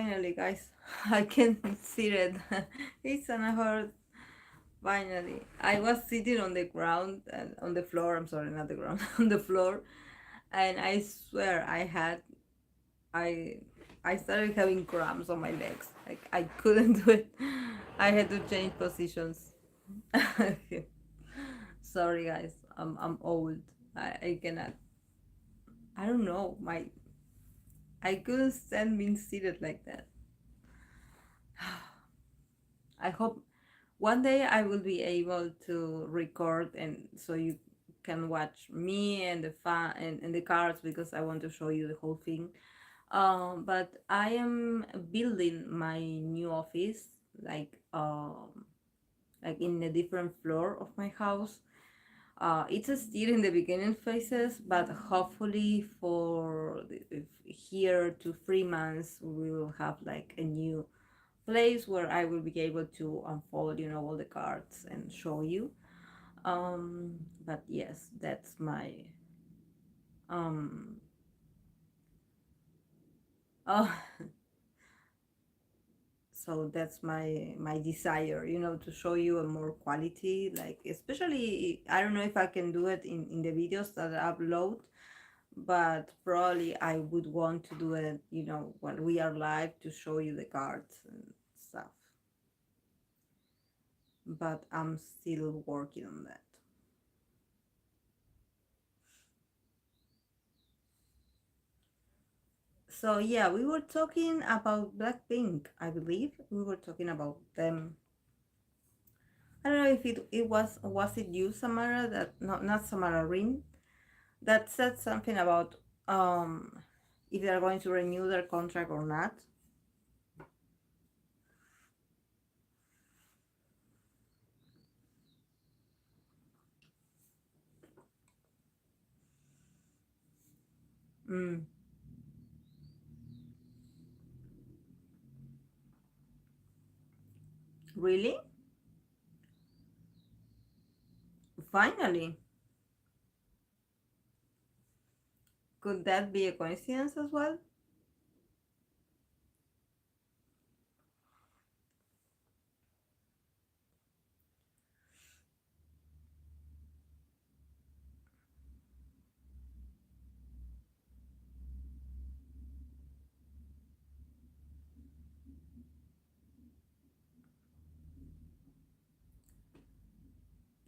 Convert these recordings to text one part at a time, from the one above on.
Finally, guys, I can see it. It's an hour. Finally, I was sitting on the ground and on the floor. I'm sorry, not the ground, on the floor, and I swear I I started having cramps on my legs. Like I couldn't do it. I had to change positions. Sorry, guys. I'm old. I cannot. I don't know. I couldn't stand being seated like that. I hope one day I will be able to record and so you can watch me and the fun and the cards because I want to show you the whole thing. But I am building my new office like in a different floor of my house. It's still in the beginning phases, but hopefully for here to 3 months we will have like a new place where I will be able to unfold, all the cards and show you. But yes, that's my um. Oh, so that's my desire, to show you a more quality, like especially I don't know if I can do it in the videos that I upload, but probably I would want to do it, while we are live to show you the cards and stuff. But I'm still working on that. So yeah, we were talking about Blackpink. I believe we were talking about them. I don't know if it was it you, Samara, that not Samara Rin, that said something about if they are going to renew their contract or not. Mm, really? Finally, could that be a coincidence as well?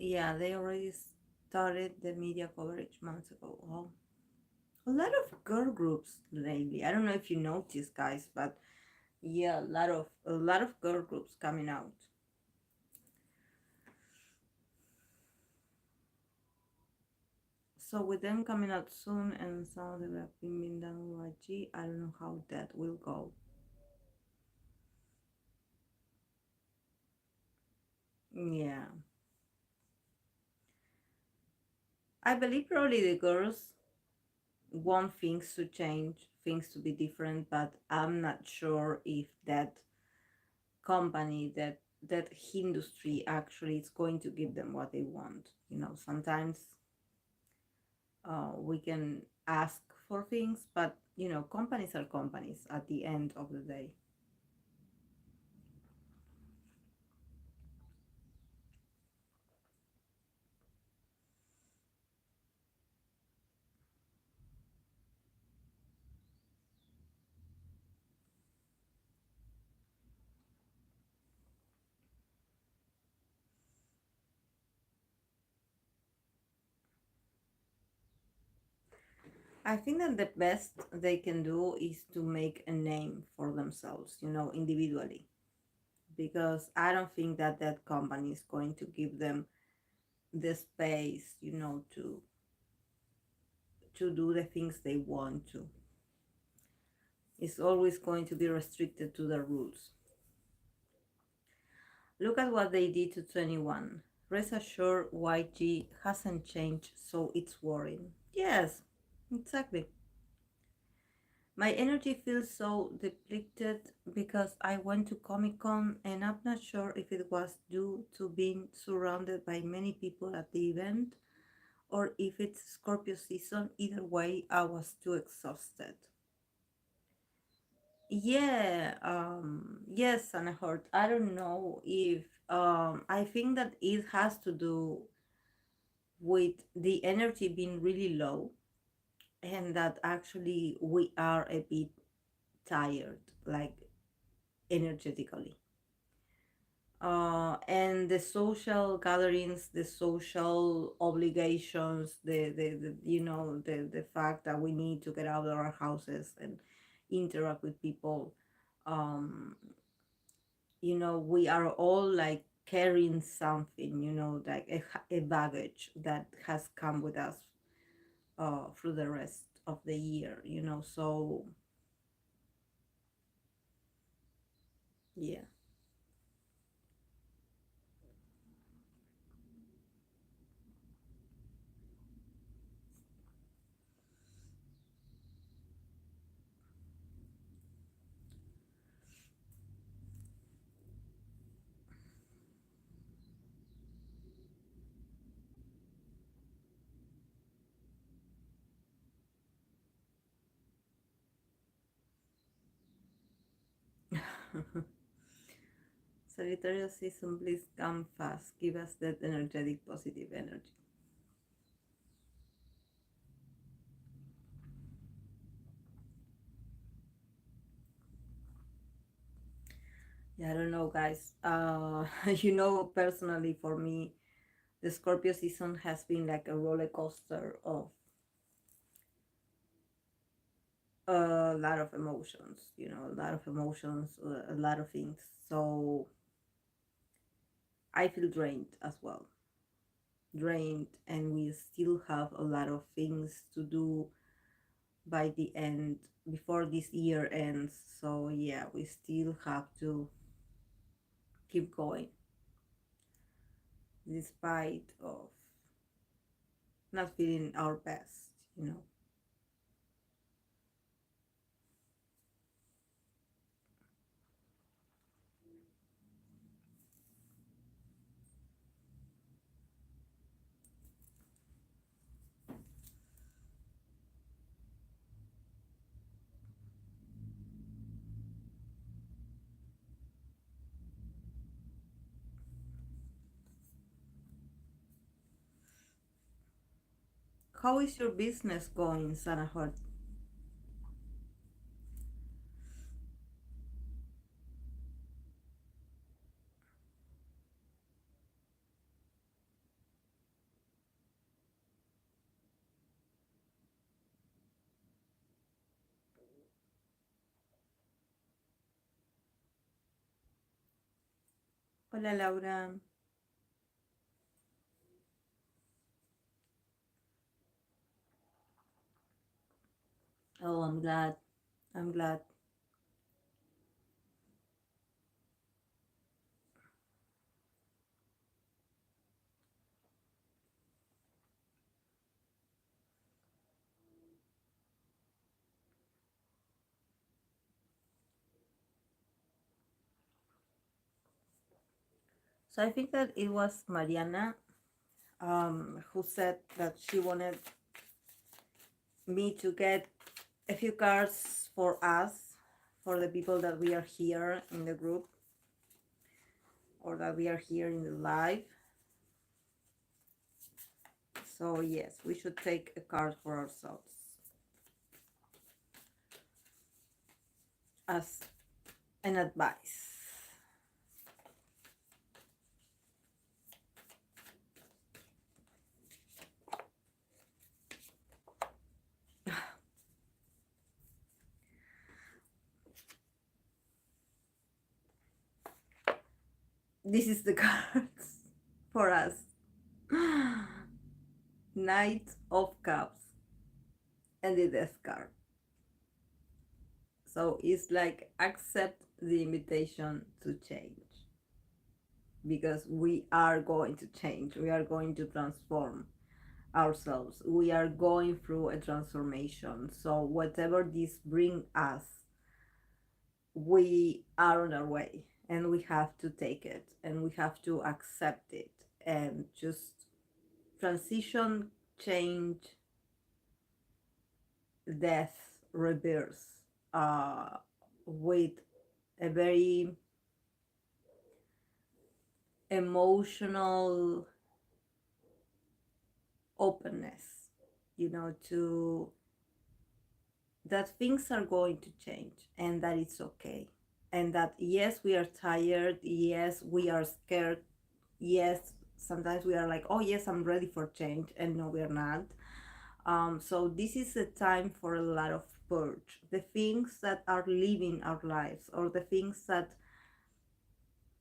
Yeah, they already started the media coverage months ago. Oh, a lot of girl groups lately. I don't know if you noticed, guys, but yeah, a lot of girl groups coming out. So with them coming out soon and some of them have been done with YG, I don't know how that will go. Yeah, I believe probably the girls want things to change, things to be different, but I'm not sure if that company, that industry actually is going to give them what they want. Sometimes we can ask for things, but companies are companies at the end of the day. I think that the best they can do is to make a name for themselves, individually, because I don't think that that company is going to give them the space, to do the things they want to. It's always going to be restricted to the rules. Look at what they did to 21. Rest assured, YG hasn't changed, so it's worrying. Yes, exactly. My energy feels so depleted because I went to Comic Con and I'm not sure if it was due to being surrounded by many people at the event or if it's Scorpio season. Either way, I was too exhausted. Yeah, yes, and hurt. I don't know if I think that it has to do with the energy being really low, and that actually we are a bit tired, like energetically. And the social gatherings, the social obligations, the the fact that we need to get out of our houses and interact with people. Um, we are all like carrying something, like a baggage that has come with us through the rest of the year, so yeah. Sagittarius season, please come fast. Give us that energetic, positive energy. Yeah, I don't know, guys. Personally, for me, the Scorpio season has been like a roller coaster of a lot of emotions, a lot of emotions, a lot of things. So I feel drained as well. Drained, and we still have a lot of things to do by the end, before this year ends. So yeah, we still have to keep going despite of not feeling our best. How is your business going, Sanahort? Hola, Laura. Oh, I'm glad. I'm glad. So I think that it was Mariana who said that she wanted me to get a few cards for us, for the people that we are here in the group, or that we are here in the live. So yes, we should take a card for ourselves as an advice. This is the cards for us. Knight of Cups and the Death card. So it's like accept the invitation to change, because we are going to change. We are going to transform ourselves. We are going through a transformation. So whatever this bring us, we are on our way, and we have to take it, and we have to accept it, and just transition, change, death, rebirth, uh, with a very emotional openness, to that things are going to change and that it's okay. And that, yes, we are tired. Yes, we are scared. Yes, sometimes we are like, oh, yes, I'm ready for change. And no, we're not. So this is a time for a lot of purge. The things that are living our lives, or the things that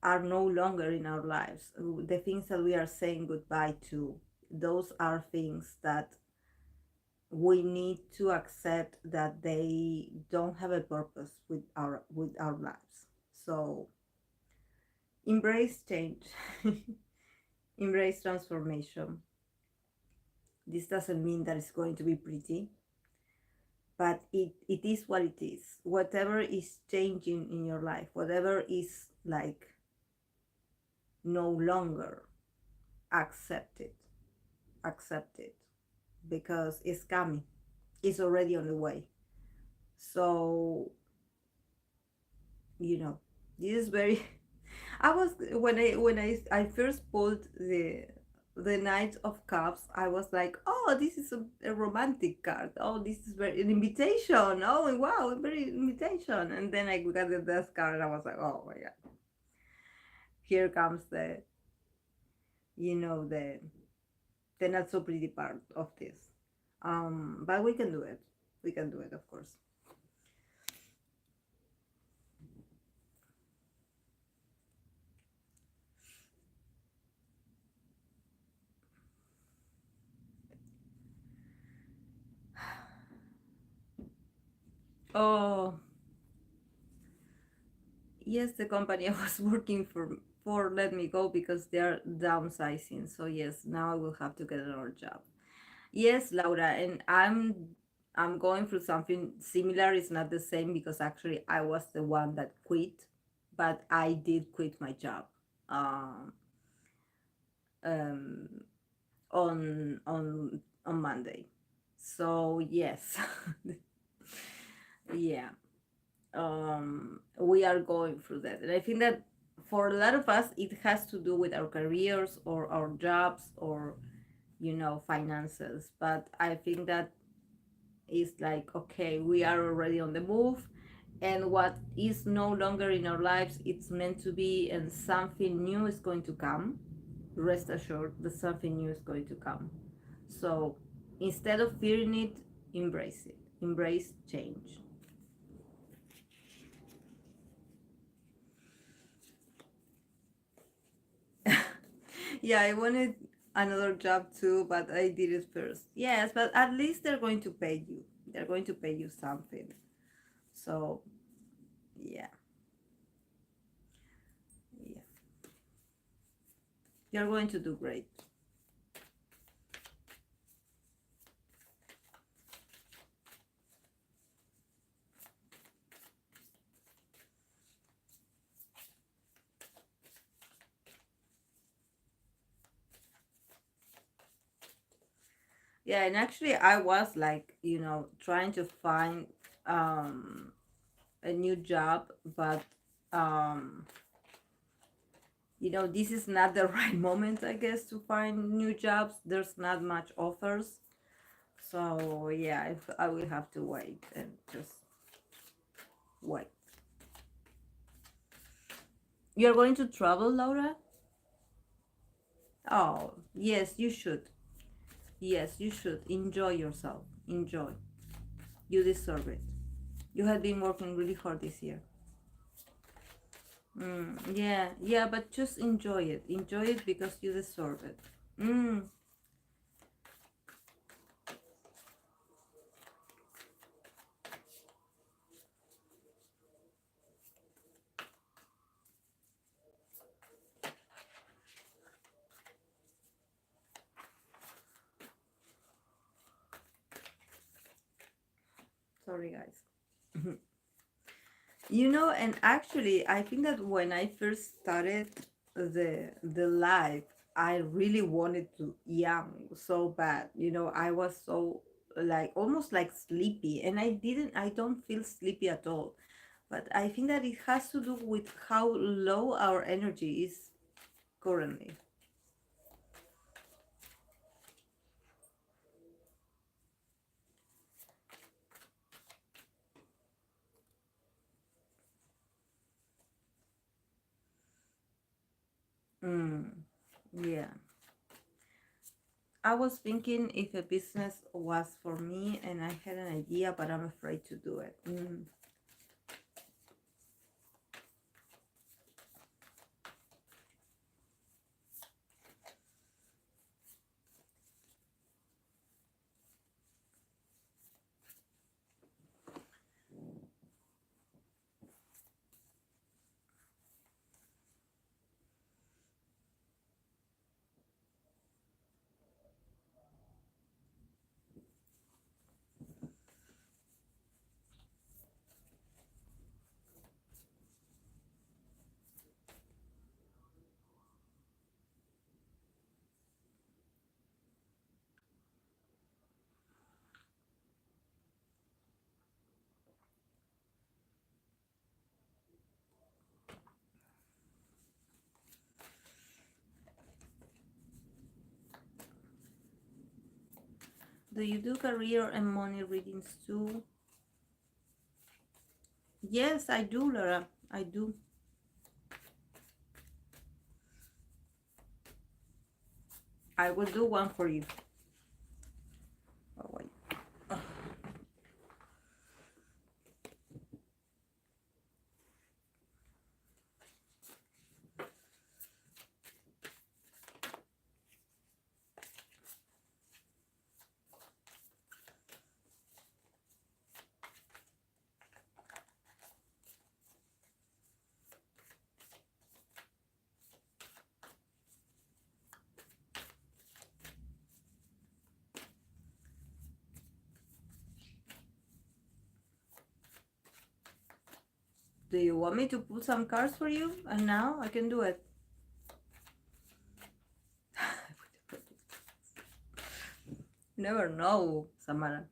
are no longer in our lives, the things that we are saying goodbye to, those are things that we need to accept that they don't have a purpose with our lives. So embrace change, embrace transformation. This doesn't mean that it's going to be pretty, but it is what it is. Whatever is changing in your life, whatever is like no longer, accept it. Accept it, because it's coming. It's already on the way. So, you know, this is very I was when I first pulled the Knight of Cups, I was like, oh, this is a romantic card. Oh, this is very an invitation. Oh, wow, a very invitation. And then I got the Death card, and I was like, oh my god, here comes the not so pretty part of this. But we can do it. We can do it, of course. Oh, yes, the company I was working for let me go because they're downsizing. So yes, now I will have to get another job. Yes, Laura, and I'm going through something similar. It's not the same because actually I was the one that quit, but I did quit my job um, um, on Monday. So yes, yeah, we are going through that, and I think that for a lot of us, it has to do with our careers or our jobs or finances. But I think that is like, okay, we are already on the move, and what is no longer in our lives, it's meant to be, and something new is going to come. Rest assured that something new is going to come. So instead of fearing it, embrace it. Embrace change. Yeah, I wanted another job too, but I did it first. Yes, but at least they're going to pay you. They're going to pay you something. So yeah, yeah, you're going to do great. Yeah, and actually I was like, trying to find um a new job, but um this is not the right moment, I guess, to find new jobs. There's not much offers. So yeah, I will have to wait and just wait. You're going to travel, Laura? Oh, yes, you should. Yes, you should. Enjoy yourself. Enjoy. You deserve it. You have been working really hard this year. Yeah, yeah, but just enjoy it. Enjoy it because you deserve it. Mm, sorry, guys. And actually, I think that when I first started the live, I really wanted to young so bad. I was so like almost like sleepy, and I don't feel sleepy at all. But I think that it has to do with how low our energy is currently. Mm, yeah. I was thinking if a business was for me and I had an idea, but I'm afraid to do it. Do you do career and money readings too? Yes, I do, Laura. I do. I will do one for you. Oh, wait. Oh, 'Do you want me to pull some cards for you? And now I can do it. You never know, Samara.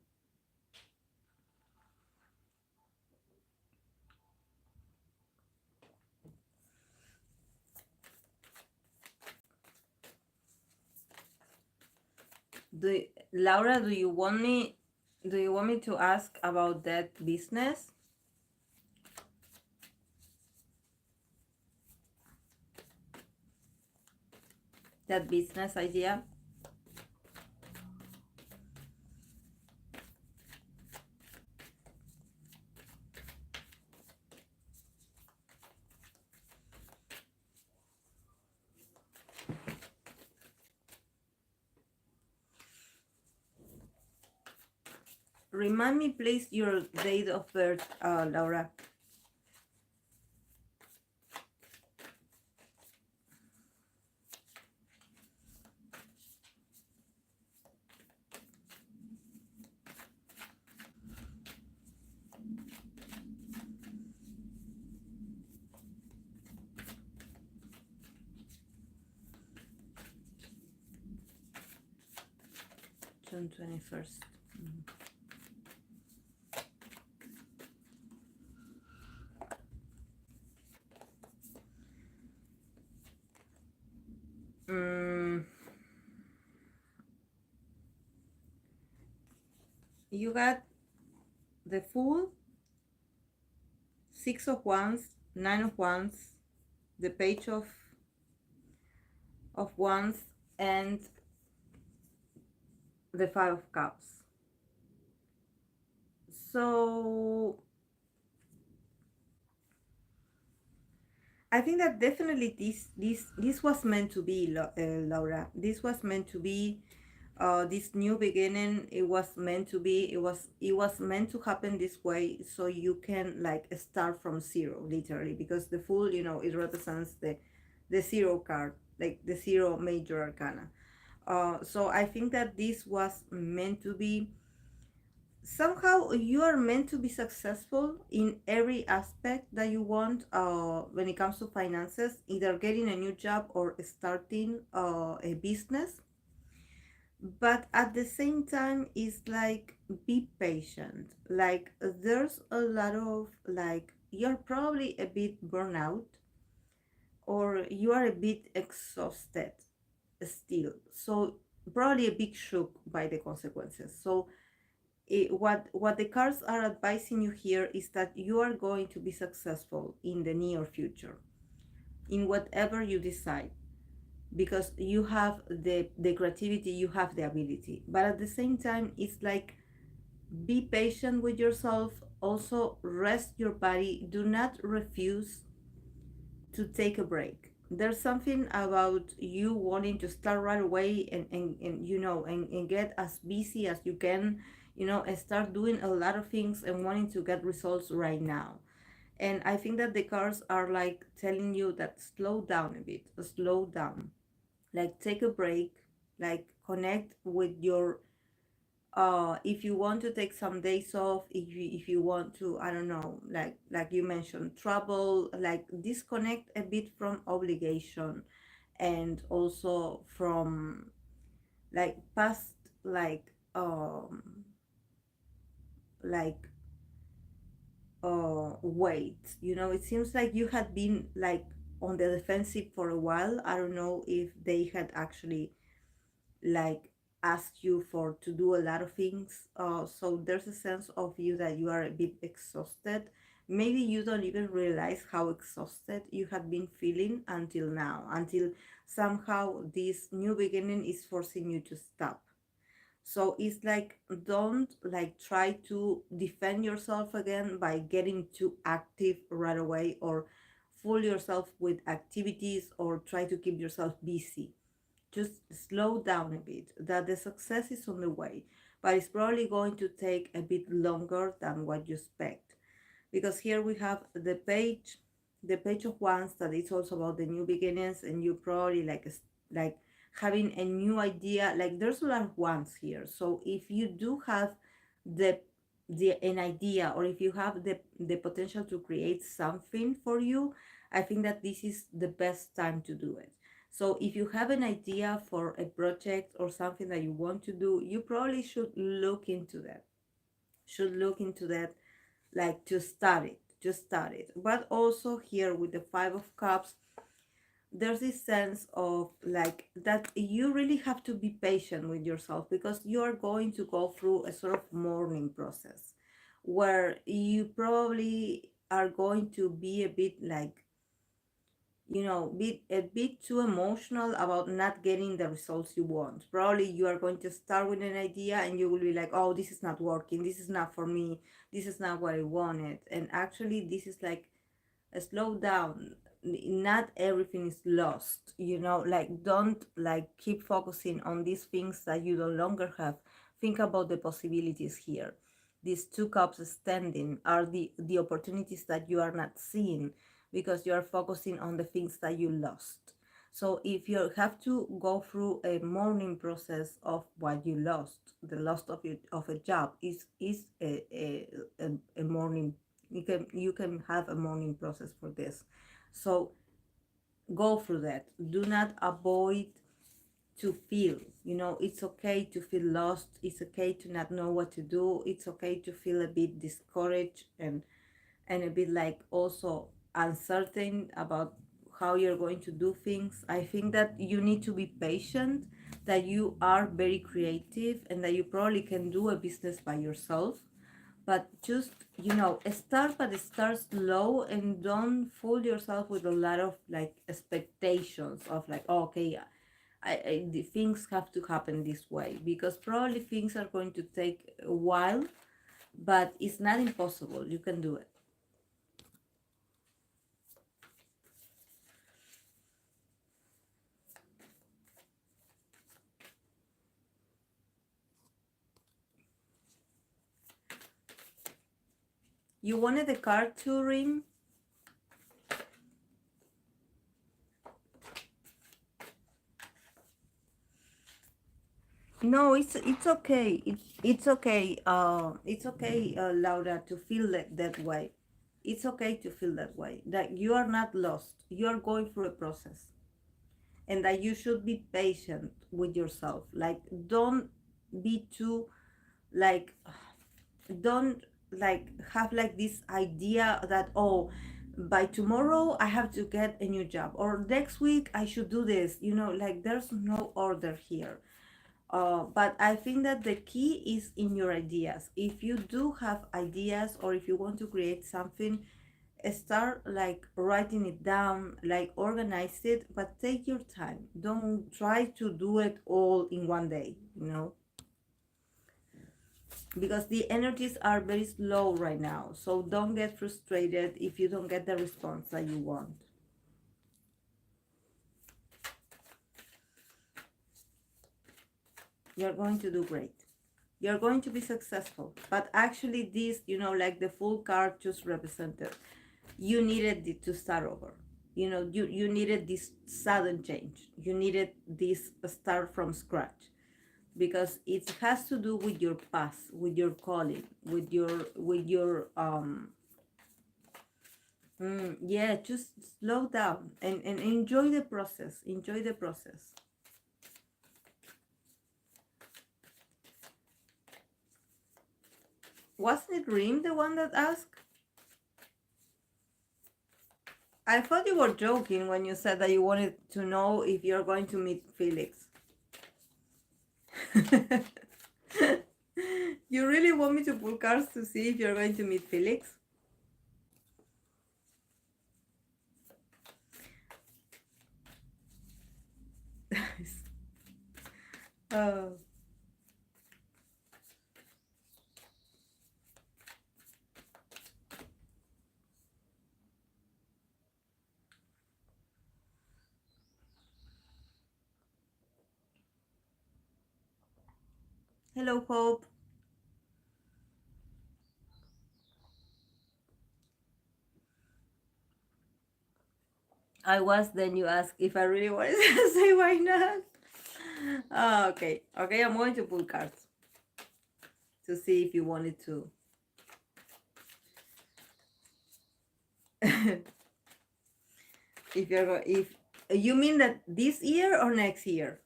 Laura, do you want me to ask about that business? That business idea? Remind me, please, your date of birth, Laura. 21st. Mm, you got the Fool, Six of Wands, Nine of Wands, the Page of Wands, and the Five of Cups. So I think that definitely this was meant to be, Laura. This was meant to be, this new beginning. It was meant to be. It was meant to happen this way, so you can like start from zero, literally, because the Fool, it represents the zero card, like the zero major arcana. So I think that this was meant to be. Somehow you are meant to be successful in every aspect that you want, when it comes to finances, either getting a new job or starting a business. But at the same time, it's like, be patient. Like, there's a lot of like you're probably a bit burnout, or you are a bit exhausted still. So probably a bit shook by the consequences. So what the cards are advising you here is that you are going to be successful in the near future in whatever you decide, because you have the creativity, you have the ability. But at the same time, it's like, be patient with yourself. Also, rest your body. Do not refuse to take a break. There's something about you wanting to start right away, and and get as busy as you can, and start doing a lot of things and wanting to get results right now. And I think that the cards are like telling you that slow down a bit, slow down, like take a break, like connect with your, if you want to take some days off, if you want to, I don't know, like you mentioned, travel, like disconnect a bit from obligation, and also from like past, like like weight. It seems like you had been like on the defensive for a while. I don't know if they had actually like ask you for to do a lot of things, so there's a sense of you that you are a bit exhausted. Maybe you don't even realize how exhausted you have been feeling until now, until somehow this new beginning is forcing you to stop. So it's like, don't like try to defend yourself again by getting too active right away, or fool yourself with activities, or try to keep yourself busy. Just slow down a bit, that the success is on the way, but it's probably going to take a bit longer than what you expect. Because here we have the page of wands, that is also about the new beginnings, and you probably like having a new idea. Like there's a lot of wands here, so if you do have the an idea, or if you have the potential to create something for you, I think that this is the best time to do it. So if you have an idea for a project or something that you want to do, you probably should look into that, like to start it. But also here with the 5 of cups, there's this sense of like that you really have to be patient with yourself, because you are going to go through a sort of mourning process, where you probably are going to be a bit like, be a bit too emotional about not getting the results you want. Probably you are going to start with an idea, and you will be like, oh, this is not working, this is not for me, this is not what I wanted. And actually, this is like a slow down. Not everything is lost, like don't like keep focusing on these things that you no longer have. Think about the possibilities here. These 2 cups standing are the opportunities that you are not seeing, because you are focusing on the things that you lost. So if you have to go through a mourning process of what you lost, the loss of a job is a mourning. You can have a mourning process for this. So go through that. Do not avoid to feel. It's okay to feel lost. It's okay to not know what to do. It's okay to feel a bit discouraged, and a bit like also uncertain about how you're going to do things. I think that you need to be patient, that you are very creative, and that you probably can do a business by yourself. But just, start, but start slow, and don't fool yourself with a lot of like expectations of like, oh, okay, the things have to happen this way, because probably things are going to take a while, but it's not impossible. You can do it. You wanted the card to ring? No, it's okay. It's okay. It's okay, Laura, to feel that way. It's okay to feel that way. That you are not lost. You are going through a process, and that you should be patient with yourself. Like, don't be too like, don't like have like this idea that, oh, by tomorrow I have to get a new job, or next week I should do this, like there's no order here. But I think that the key is in your ideas. If you do have ideas, or if you want to create something, start like writing it down, like organize it, but take your time. Don't try to do it all in one day, because the energies are very slow right now. So don't get frustrated if you don't get the response that you want. You're going to do great. You're going to be successful. But actually, this, like the full card just represented, you needed it to start over. You needed this sudden change. You needed this start from scratch, because it has to do with your past, with your calling, with your yeah, just slow down and enjoy the process. Enjoy the process. Wasn't it Reem the one that asked? I thought you were joking when you said that you wanted to know if you're going to meet Felix. You really want me to pull cards to see if you're going to meet Felix? Oh. Hello, Hope. I was, then you asked if I really wanted to say why not. Oh, okay. Okay, I'm going to pull cards to see if you wanted to. If you mean that this year or next year?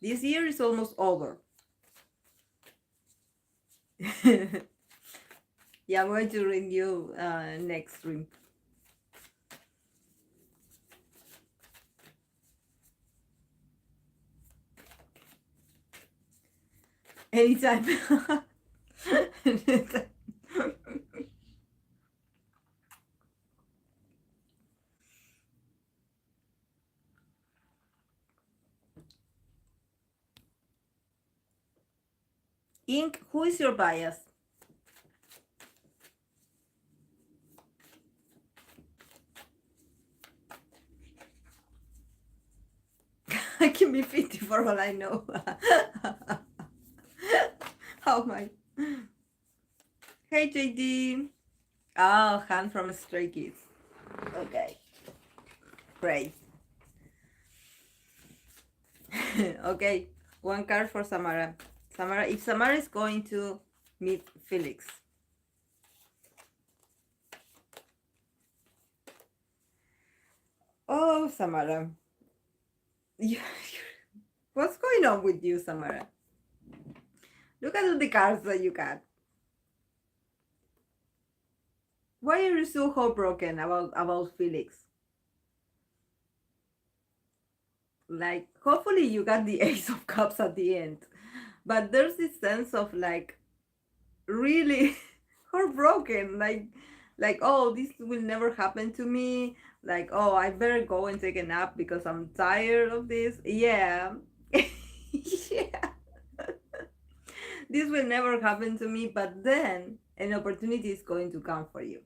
This year is almost over. Yeah, I'm going to read you next stream. Anytime. Ink, who is your bias? I can be 50 for all I know. Oh my. Hey, JD. Oh, hand from Stray Kids. Okay. Great. Okay. One card for Samara. Samara, if Samara is going to meet Felix. Oh, Samara. What's going on with you, Samara? Look at all the cards that you got. Why are you so heartbroken about Felix? Like, hopefully you got the Ace of Cups at the end, but there's this sense of like really heartbroken, like, oh, this will never happen to me. Like, oh, I better go and take a nap because I'm tired of this. Yeah. Yeah. This will never happen to me, but then an opportunity is going to come for you.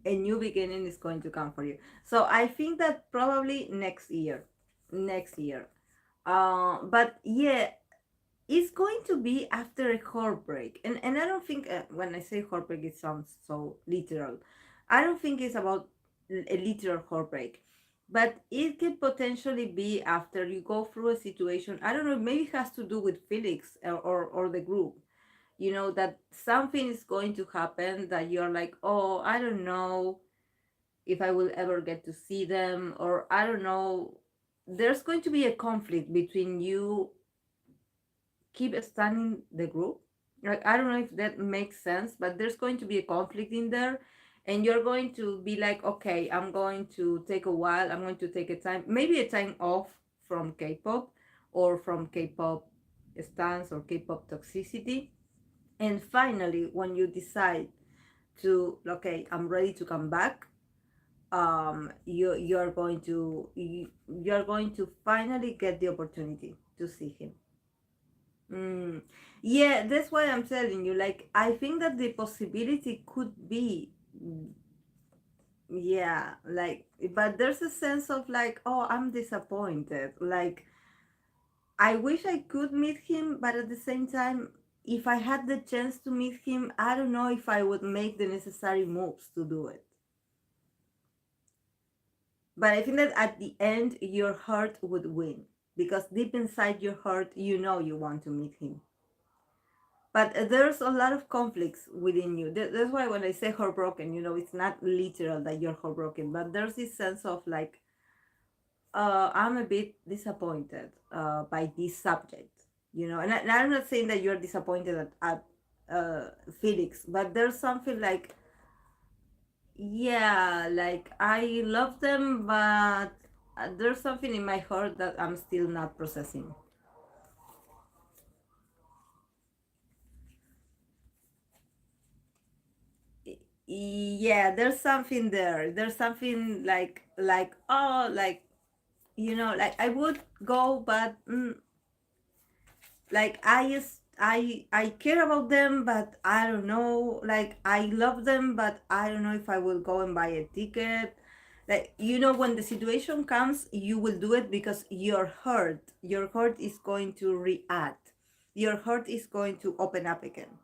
A new beginning is going to come for you. So I think that probably next year. But yeah, it's going to be after a heartbreak. And I don't think, when I say heartbreak, it sounds so literal. I don't think it's about a literal heartbreak, but it could potentially be after you go through a situation. I don't know, maybe it has to do with Felix, or the group. That something is going to happen that you're like, oh, I don't know if I will ever get to see them, or I don't know. There's going to be a conflict between you keep standing the group, Like, I don't know if that makes sense, but there's going to be a conflict in there, and you're going to be like, okay, I'm going to take a while, I'm going to take a time, maybe a time off from K-pop, or from K-pop stance or K-pop toxicity. And finally, when you decide to, okay, I'm ready to come back, you're going to you're going to finally get the opportunity to see him. Mm. Yeah, that's why I'm telling you. Like, I think that the possibility could be, yeah, like, but there's a sense of like, oh, I'm disappointed. Like, I wish I could meet him, but at the same time, if I had the chance to meet him, I don't know if I would make the necessary moves to do it. But I think that at the end, your heart would win, because deep inside your heart, you know you want to meet him. But there's a lot of conflicts within you. That's why when I say heartbroken, it's not literal that you're heartbroken, but there's this sense of like, I'm a bit disappointed by this subject, and I'm not saying that you're disappointed at Felix, but there's something like, yeah, like I love them, but there's something in my heart that I'm still not processing. Yeah, there's something there. There's something like, oh, like, like I would go, but like I care about them, but I don't know. Like, I love them, but I don't know if I will go and buy a ticket. Like, when the situation comes, you will do it because your heart is going to react. Your heart is going to open up again.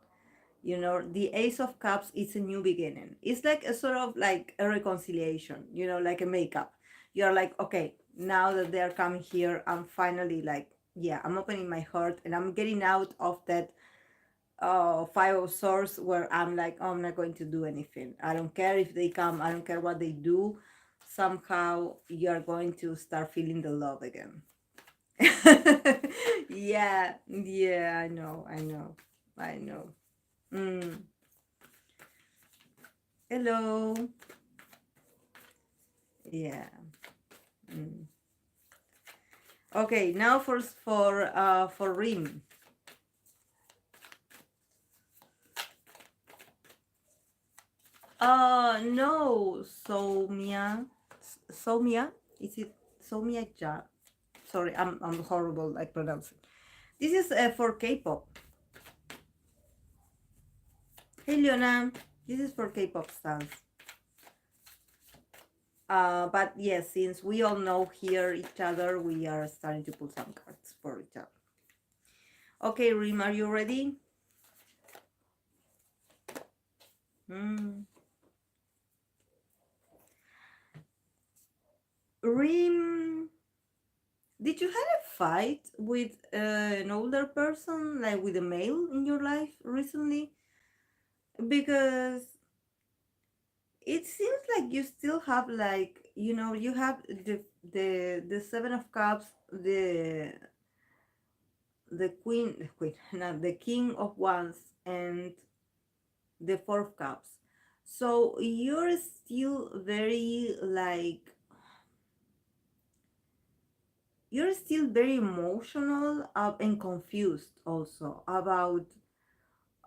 The Ace of Cups is a new beginning. It's like a sort of like a reconciliation, like a makeup. You're like, okay, now that they're coming here, I'm finally like, yeah, I'm opening my heart and I'm getting out of that Five of Swords, where I'm like, oh, I'm not going to do anything. I don't care if they come, I don't care what they do. Somehow you're going to start feeling the love again. Yeah, yeah, I know. Mm. Hello. Yeah. Mm. Okay, now for Rim. No, Somia. Is it Somia Ja? Sorry, I'm horrible at pronouncing. This is for K-pop. Hey, Leona. This is for K-pop stars. But yes, since we all know here each other, we are starting to pull some cards for each other. Okay, Rim, are you ready? Hmm. Rim, did you have a fight with an older person, like with a male in your life recently? Because it seems like you still have, like, you have the Seven of Cups, the queen, not the King of Wands, and the Four of Cups. So you're still very like, you're still very emotional, and confused also about,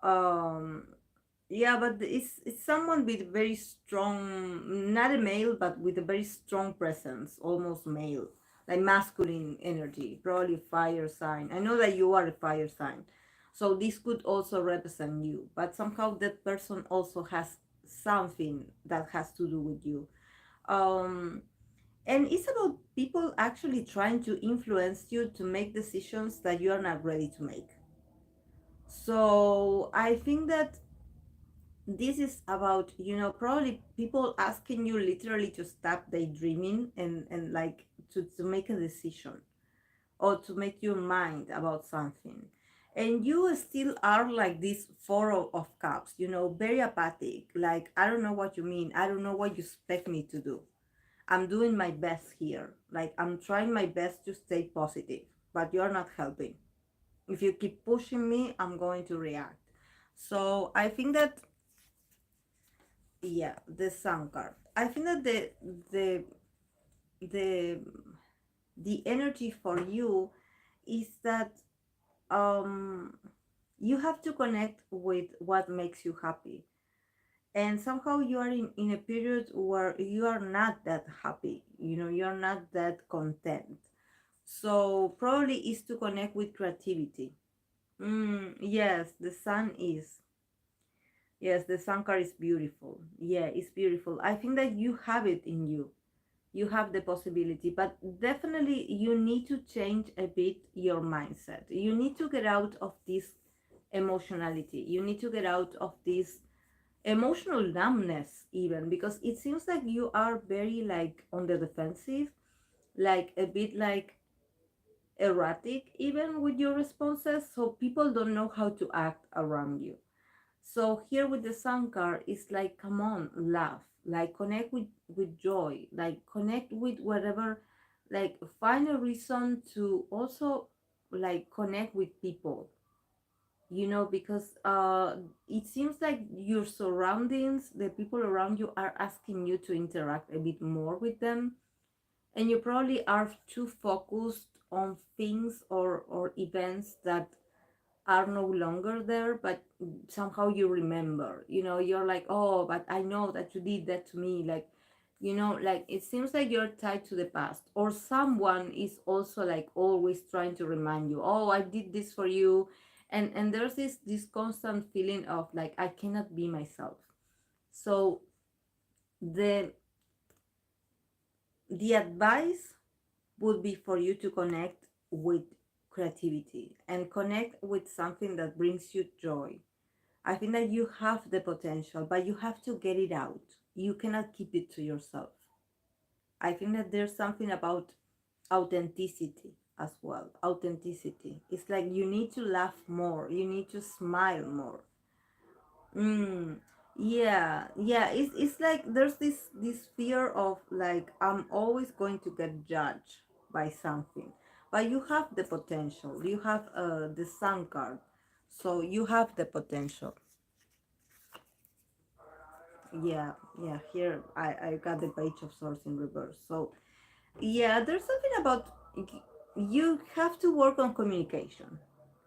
um yeah, but it's someone with very strong, not a male, but with a very strong presence, almost male, like masculine energy, probably fire sign. I know that you are a fire sign, so this could also represent you, but somehow that person also has something that has to do with you. um and it's about people actually trying to influence you to make decisions that you are not ready to make. So I think that this is about, probably people asking you literally to stop daydreaming, and like to make a decision, or to make your mind about something. And you still are like this Four of Cups, very apathic, like, I don't know what you mean, I don't know what you expect me to do. I'm doing my best here. Like, I'm trying my best to stay positive, but you're not helping. If you keep pushing me, I'm going to react. So I think that, yeah, the Sun card. I think that the the the energy for you is that um you have to connect with what makes you happy, and somehow you are in a period where you are not that happy, you're not that content. So probably is to connect with creativity. Yes, the sun is. Yes, the sun card is beautiful. Yeah, it's beautiful. I think that you have it in you. You have the possibility, but definitely you need to change a bit your mindset. You need to get out of this emotionality. You need to get out of this emotional numbness, even, because it seems like you are very like on the defensive, like a bit like erratic even with your responses, so people don't know how to act around you. So here with the sun card, it's like, come on, laugh, like connect with joy, like connect with whatever, like find a reason to also like connect with people, because it seems like your surroundings, the people around you, are asking you to interact a bit more with them, and you probably are too focused on things or events that are no longer there, but somehow you remember, you're like, oh, but I know that you did that to me, like, like it seems like you're tied to the past, or someone is also like always trying to remind you, oh, I did this for you, and there's this constant feeling of like I cannot be myself. So the the advice would be for you to connect with creativity and connect with something that brings you joy. I think that you have the potential, but you have to get it out. You cannot keep it to yourself. I think that there's something about authenticity as well. Authenticity. It's like you need to laugh more, you need to smile more. Mm, yeah, yeah. It's like there's this fear of like I'm always going to get judged by something, but you have the potential. You have the sun card, so you have the potential. Yeah, yeah. Here I got the page of swords in reverse. So yeah, there's something about you have to work on communication.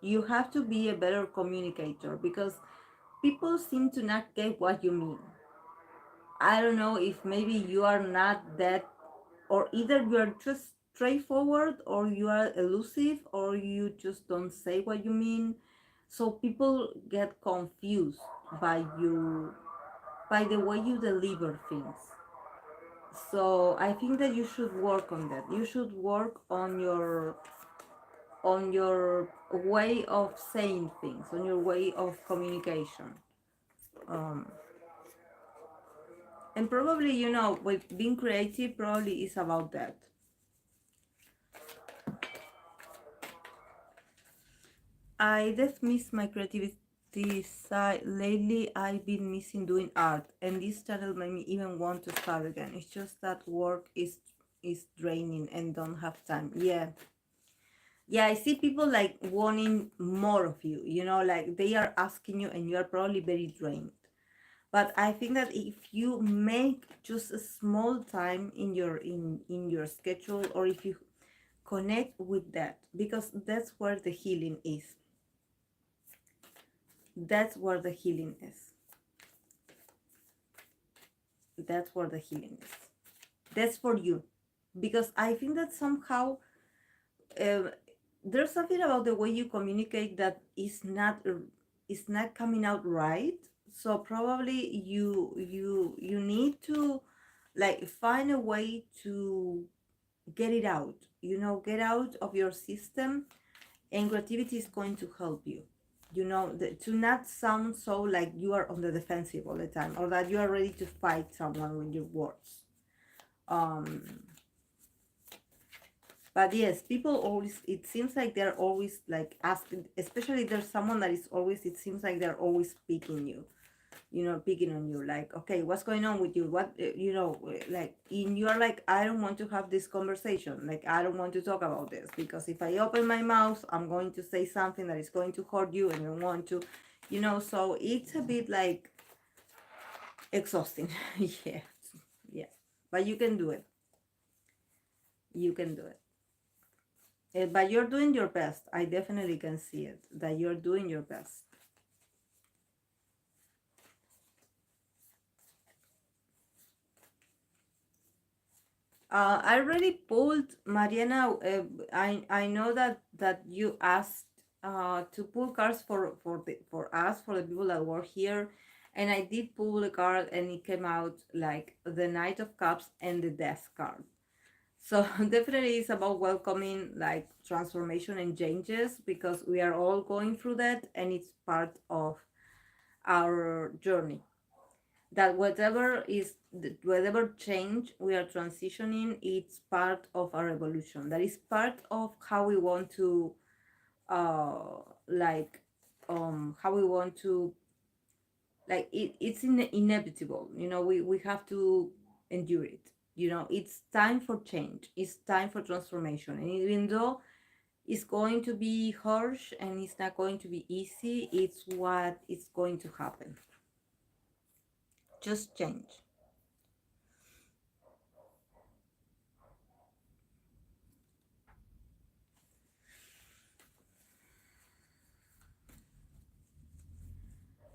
You have to be a better communicator because people seem to not get what you mean. I don't know if maybe you are not that, or either you are just straightforward, or you are elusive, or you just don't say what you mean. So people get confused by you, by the way you deliver things. So I think that you should work on that. You should work on your way of saying things, on your way of communication. Um, and probably, with being creative, probably is about that. I just miss my creativity side. Lately, I've been missing doing art, and this channel made me even want to start again. It's just that work is draining and don't have time. Yeah, yeah. I see people like wanting more of you. Like they are asking you, and you are probably very drained. But I think that if you make just a small time in your schedule, or if you connect with that, because that's where the healing is. That's where the healing is. That's where the healing is. That's for you, because I think that somehow uh, there's something about the way you communicate that is not coming out right. So probably you need to like find a way to get it out. Get out of your system, and creativity is going to help you. To not sound so like you are on the defensive all the time, or that you are ready to fight someone with your words. um but yes, people always, it seems like they're always like asking, especially there's someone that is always, it seems like they're always picking you, picking on you, like, okay, what's going on with you, what, like, and you're like, I don't want to have this conversation, like, I don't want to talk about this, because if I open my mouth, I'm going to say something that is going to hurt you, and you want to, So it's a bit like exhausting. Yeah, yeah, but you can do it. You can do it. But you're doing your best. I definitely can see it, that you're doing your best. I already pulled Mariana. I know that you asked to pull cards for us, for the people that were here, and I did pull a card, and it came out like the Knight of Cups and the Death card. So definitely it's about welcoming like transformation and changes, because we are all going through that, and it's part of our journey. That whatever change we are transitioning, it's part of our evolution. That is part of how we want to uh like how we want to, like, it's inevitable. We have to endure it. It's time for change, it's time for transformation, and even though it's going to be harsh and it's not going to be easy, it's what is going to happen. Just change.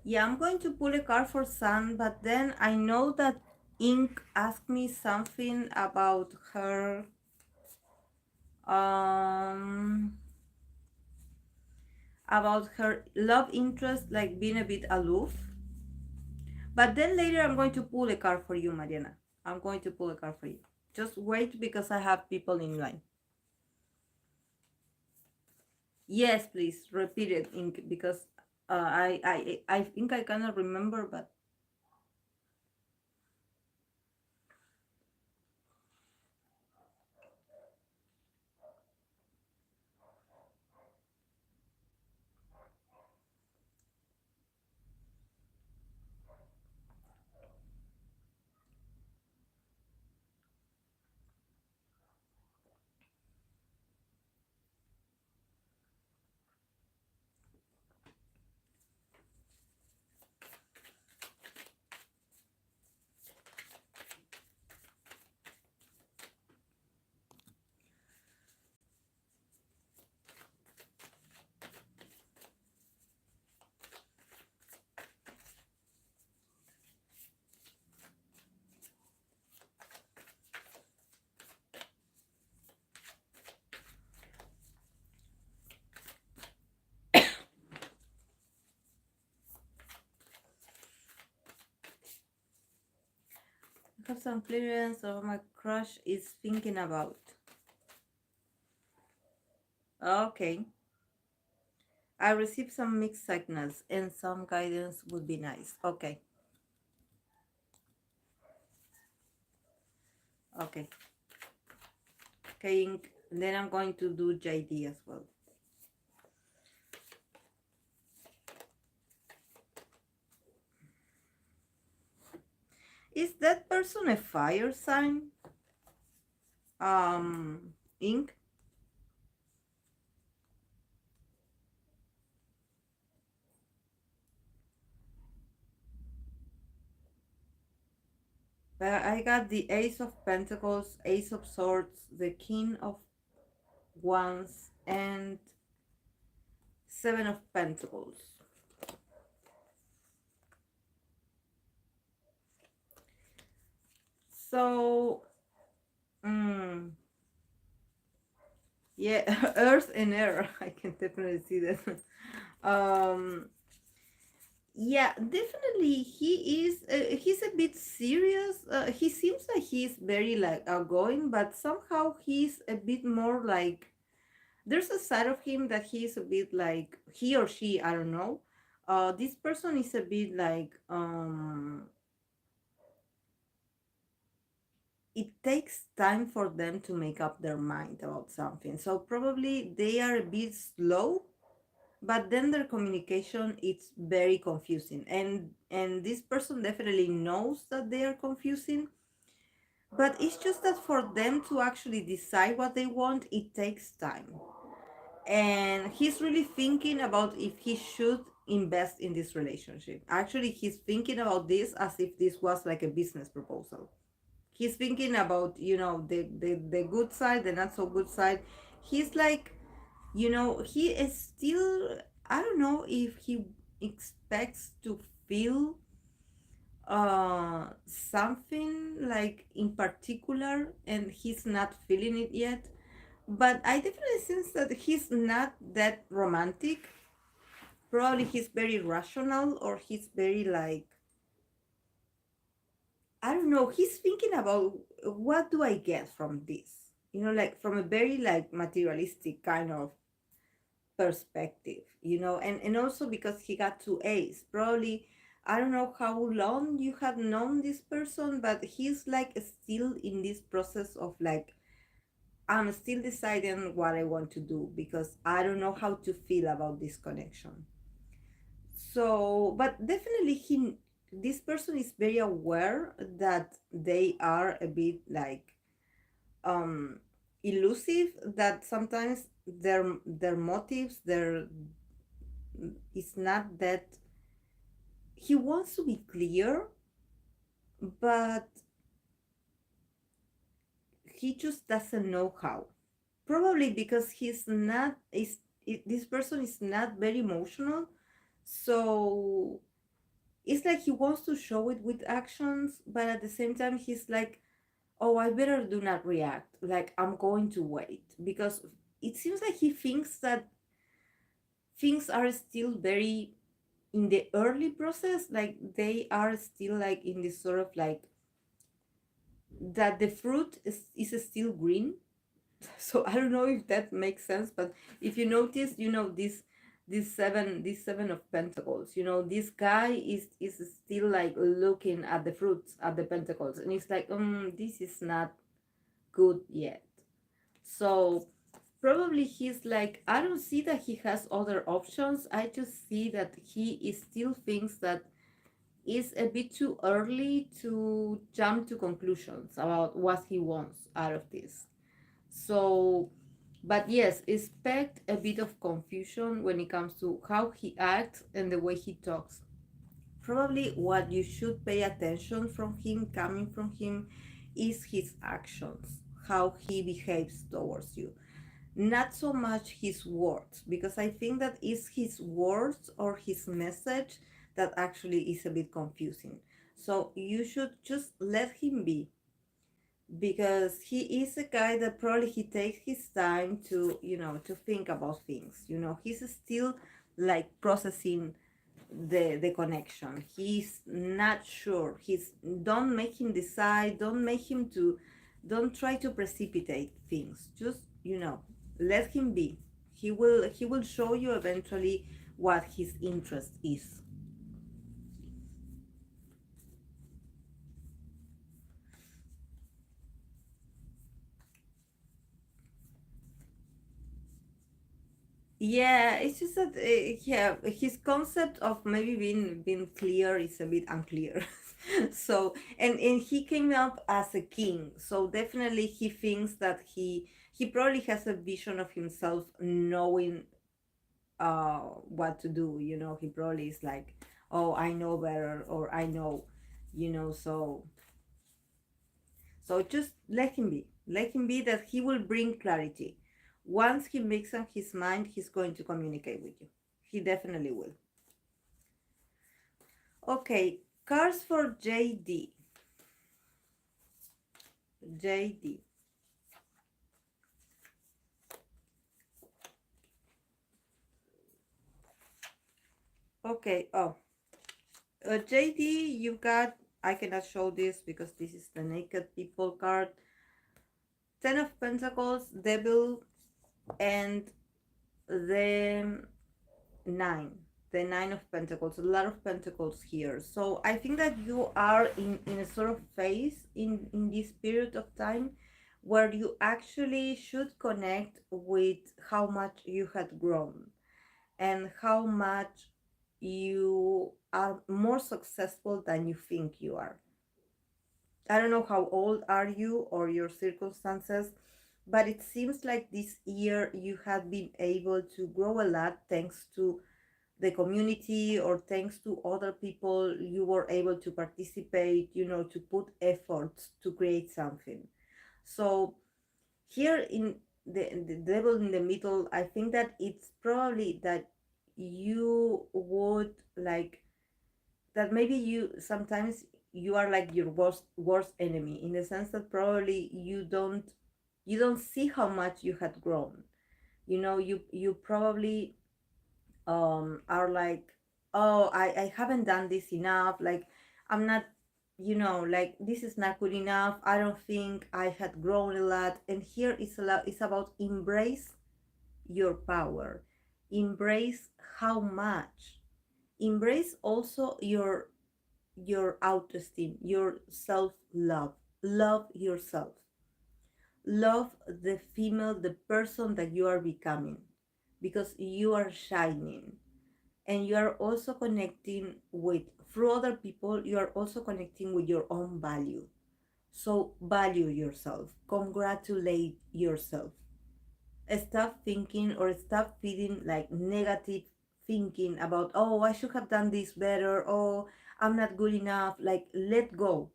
Yeah, I'm going to pull a card for Sun, but then I know that Ink asked me something um about her love interest, like being a bit aloof. But then later I'm going to pull a card for you, Mariana. I'm going to pull a card for you. Just wait, because I have people in line. Yes, please repeat it, Ink, because I think I cannot remember, but I have some clearance of my crush is thinking about. Okay. I received some mixed signals and some guidance would be nice. Okay. Okay. Okay. Then I'm going to do JD as well. Is that person a fire sign? Ink? I got the Ace of Pentacles, Ace of Swords, the King of Wands, and Seven of Pentacles. So, yeah, Earth and Air. I can definitely see that. um, yeah, definitely. He's a bit serious. He seems like he's very like outgoing, but somehow he's a bit more like, there's a side of him that he's a bit like, he or she, I don't know. This person is a bit like, it takes time for them to make up their mind about something. So probably they are a bit slow, but then their communication, it's very confusing, and this person definitely knows that they are confusing, but it's just that for them to actually decide what they want, it takes time. And he's really thinking about if he should invest in this relationship. Actually, he's thinking about this as if this was like a business proposal. He's thinking about, the good side, the not so good side. He's like, he is still, I don't know if he expects to feel something like in particular, and he's not feeling it yet. But I definitely sense that he's not that romantic. Probably he's very rational, or he's very like, I don't know, he's thinking about what do I get from this, like from a very like materialistic kind of perspective, and also because he got two A's. Probably, I don't know how long you have known this person, but he's like still in this process of like, I'm still deciding what I want to do because I don't know how to feel about this connection. So, but definitely this person is very aware that they are a bit like um elusive, that sometimes their motives, their is not that he wants to be clear, but he just doesn't know how. Probably because he's not is this person is not very emotional, so it's like he wants to show it with actions, but at the same time he's like, oh, I better do not react, like I'm going to wait, because it seems like he thinks that things are still very in the early process, like they are still like in this sort of like that the fruit is still green. So I don't know if that makes sense, but if you notice, this seven of pentacles, this guy is still like looking at the fruits, at the pentacles, and it's like, this is not good yet. So probably he's like, I don't see that he has other options, I just see that he is still thinks that it's a bit too early to jump to conclusions about what he wants out of this. So, but yes, expect a bit of confusion when it comes to how he acts and the way he talks. Probably what you should pay attention from him, coming from him, is his actions, how he behaves towards you. Not so much his words, because I think that is his words or his message that actually is a bit confusing. So you should just let him be, because he is a guy that probably he takes his time to to think about things. He's still like processing the connection. He's not sure. He's Don't make him decide, don't try to precipitate things. Just let him be. He will show you eventually what his interest is. Yeah, it's just that yeah, his concept of maybe being clear is a bit unclear. So, and he came up as a king, so definitely he thinks that he probably has a vision of himself knowing what to do. He probably is like, oh, I know better, or I know, so just let him be that he will bring clarity. Once he makes up his mind, he's going to communicate with you. He definitely will. Okay, cards for JD. JD. Okay, oh. JD, you got, I cannot show this because this is the naked people card. Ten of Pentacles, Devil, and the nine the nine of pentacles, a lot of pentacles here. So I think that you are in a sort of phase in this period of time where you actually should connect with how much you had grown and how much you are more successful than you think you are. I don't know how old are you or your circumstances, but it seems like this year you have been able to grow a lot thanks to the community or thanks to other people you were able to participate, to put efforts to create something. So here in the devil in the middle, I think that it's probably that you would like that maybe you sometimes you are like your worst enemy, in the sense that probably you don't see how much you had grown. You probably are like, oh, I haven't done this enough, like I'm not, like this is not good enough, I don't think I had grown a lot. And here it's a lot, it's about embrace your power, embrace how much, embrace also your autoesteem, your self love, love yourself, love the female, the person that you are becoming, because you are shining. And you are also connecting with, through other people, you are also connecting with your own value. So value yourself, congratulate yourself, stop thinking or stop feeling like negative thinking about, oh, I should have done this better, oh, I'm not good enough. Like, let go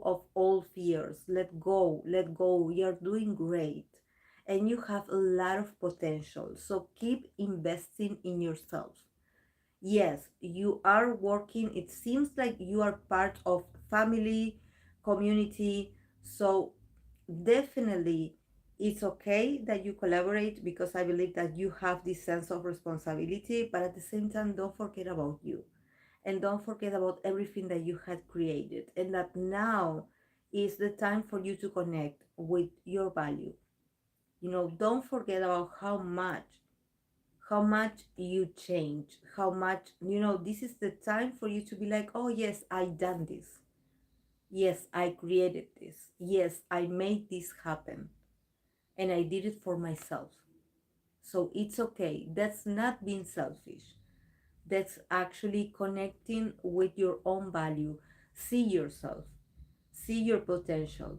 of all fears, let go, you're doing great, and you have a lot of potential. So keep investing in yourself. Yes, you are working, it seems like you are part of family, community. So definitely it's okay that you collaborate, because I believe that you have this sense of responsibility, but at the same time, don't forget about you, and don't forget about everything that you had created, and that now is the time for you to connect with your value. Don't forget about how much you change, how much, this is the time for you to be like, oh yes, I done this, yes, I created this, yes, I made this happen, and I did it for myself. So it's okay, that's not being selfish, that's actually connecting with your own value. See yourself, see your potential,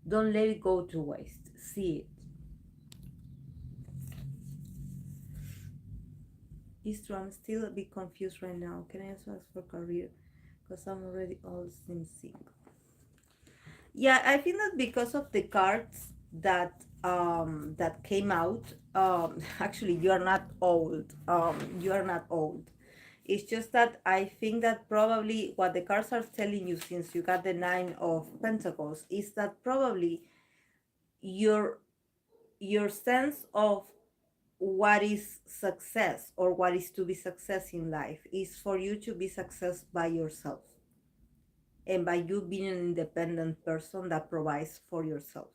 don't let it go to waste, see it. It's true, I'm still a bit confused right now. Can I also ask for career? Because I'm already all in sync. Yeah, I think that because of the cards that came out, actually you are not old. You are not old. It's just that I think that probably what the cards are telling you, since you got the Nine of Pentacles, is that probably your your sense of what is success, or what is to be success in life, is for you to be success by yourself, and by you being an independent person that provides for yourself.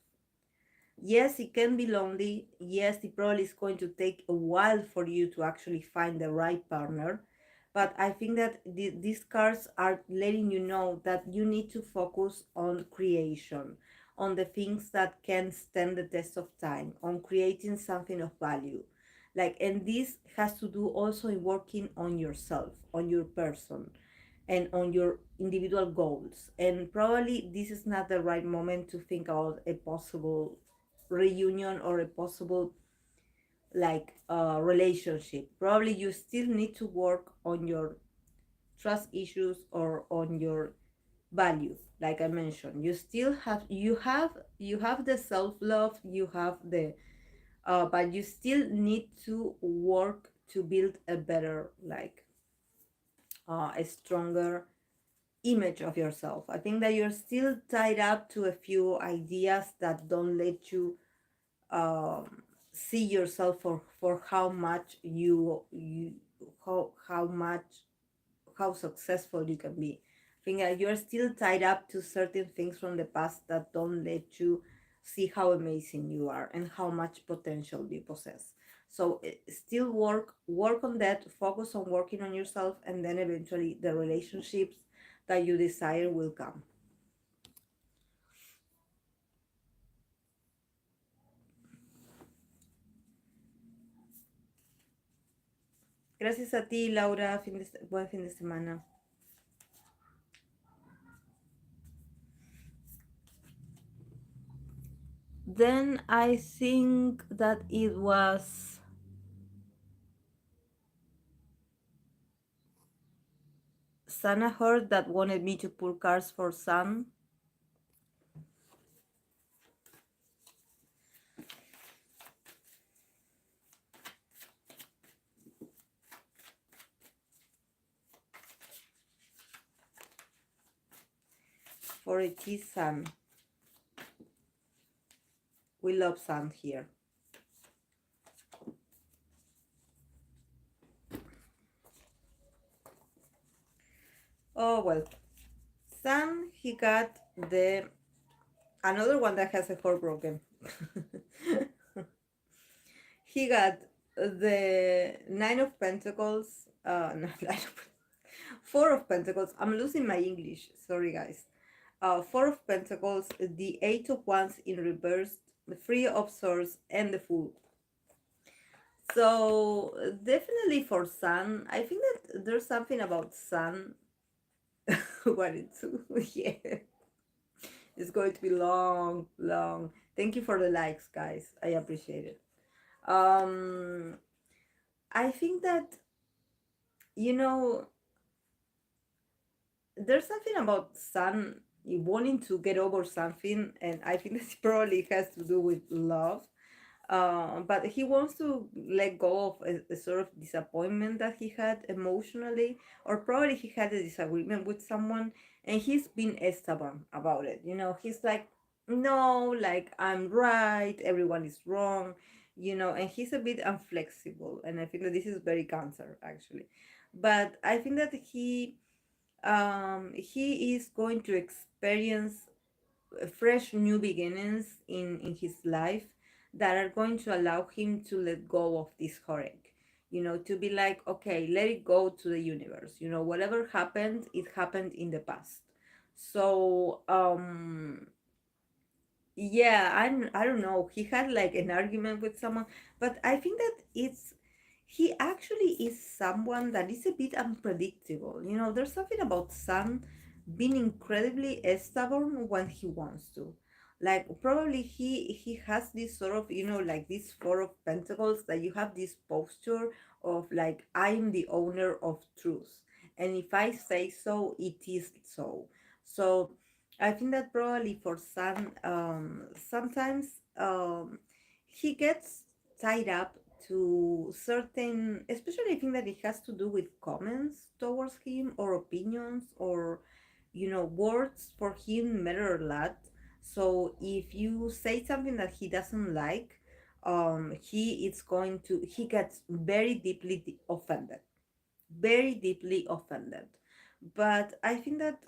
Yes, it can be lonely. Yes, it probably is going to take a while for you to actually find the right partner. But I think that these cards are letting you know that you need to focus on creation, on the things that can stand the test of time, on creating something of value. Like, and this has to do also in working on yourself, on your person, and on your individual goals. And probably this is not the right moment to think about a possible reunion or a possible like relationship. Probably you still need to work on your trust issues or on your value. Like I mentioned, you still have the self-love, you have the but you still need to work to build a better, like a stronger image of yourself. I think that you're still tied up to a few ideas that don't let you see yourself for how much you how much how successful you can be. I think that you're still tied up to certain things from the past that don't let you see how amazing you are and how much potential you possess. So still work on that, focus on working on yourself, and then eventually the relationships that you desire will come. Gracias a ti, Laura. Buen fin de semana. Then I think that it was Sana Heard that wanted me to pull cards for Sun. For it is Sun. We love Sun here. Oh well. Sun, he got the another one that has a heart broken. He got the Nine of Pentacles. No, Four of Pentacles. I'm losing my English. Sorry, guys. Four of Pentacles, the Eight of Wands in reverse, the Three of Swords, and the Fool. So definitely for Sun, I think that there's something about Sun. What it's yeah, it's going to be long, long. Thank you for the likes, guys. I appreciate it. Um, I think that you know there's something about Sun wanting to get over something, and I think that probably has to do with love. But he wants to let go of a sort of disappointment that he had emotionally, or probably he had a disagreement with someone, and he's been stubborn about it. He's like, no, like I'm right, everyone is wrong, and he's a bit inflexible, and I think that this is very Cancer actually. But I think that he is going to experience fresh new beginnings in his life that are going to allow him to let go of this heartache, to be like, okay, let it go to the universe. Whatever happened, it happened in the past. So yeah, I don't know, he had like an argument with someone, but I think that he actually is someone that is a bit unpredictable. There's something about Sun being incredibly stubborn when he wants to. Like probably he has this sort of, like this Four of Pentacles, that you have this posture of like, I'm the owner of truth, and if I say so, it is so. So I think that probably for Sun, sometimes he gets tied up to certain, especially I think that it has to do with comments towards him, or opinions, or words for him matter a lot. So if you say something that he doesn't like, he gets very deeply offended, very deeply offended. But I think that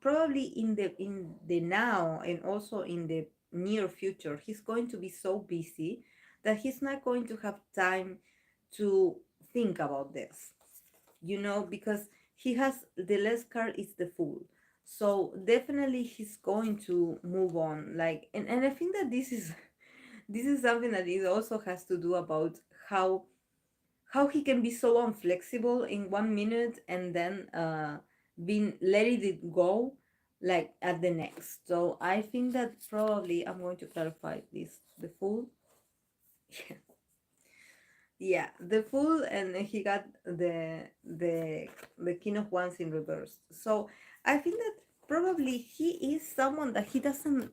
probably in the now, and also in the near future, he's going to be so busy that he's not going to have time to think about this, because he has the last card is the Fool. So definitely he's going to move on, like, and I think that this is this is something that it also has to do about how he can be so unflexible in 1 minute, and then being letting it go like at the next. So I think that probably I'm going to clarify this. The Fool. Yeah, the Fool, and he got the King of Wands in reverse. So I think that probably he is someone that he doesn't.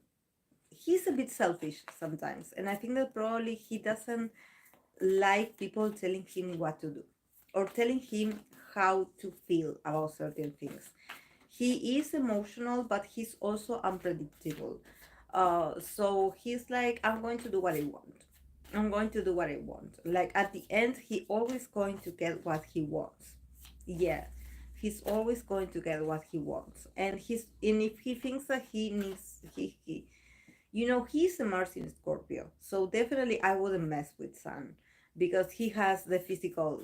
He's a bit selfish sometimes, and I think that probably he doesn't like people telling him what to do, or telling him how to feel about certain things. He is emotional, but he's also unpredictable. So he's like, I'm going to do what I want. I'm going to do what I want. Like at the end, he always going to get what he wants. Yeah, he's always going to get what he wants, and if he thinks that he needs he's a Mars in Scorpio, so definitely I wouldn't mess with Sun, because he has the physical,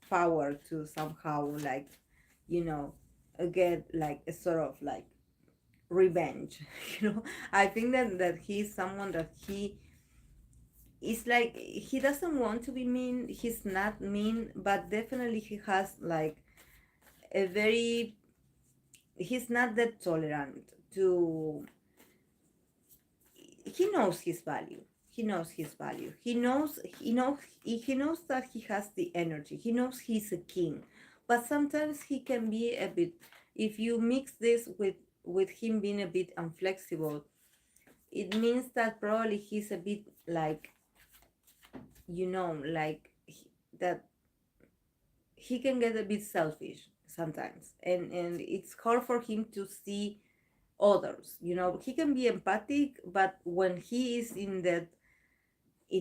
power to somehow like, you know, get like a sort of like revenge. I think that he's someone that he is like, he doesn't want to be mean. He's not mean, but definitely he has like a very. He's not that tolerant to. He knows his value. He knows his value. He knows that he has the energy. He knows he's a king. but sometimes he can be a bit, if you mix this with him being a bit inflexible, it means that probably he's a bit like, like that he can get a bit selfish sometimes, and it's hard for him to see others. He can be empathic, but when he is in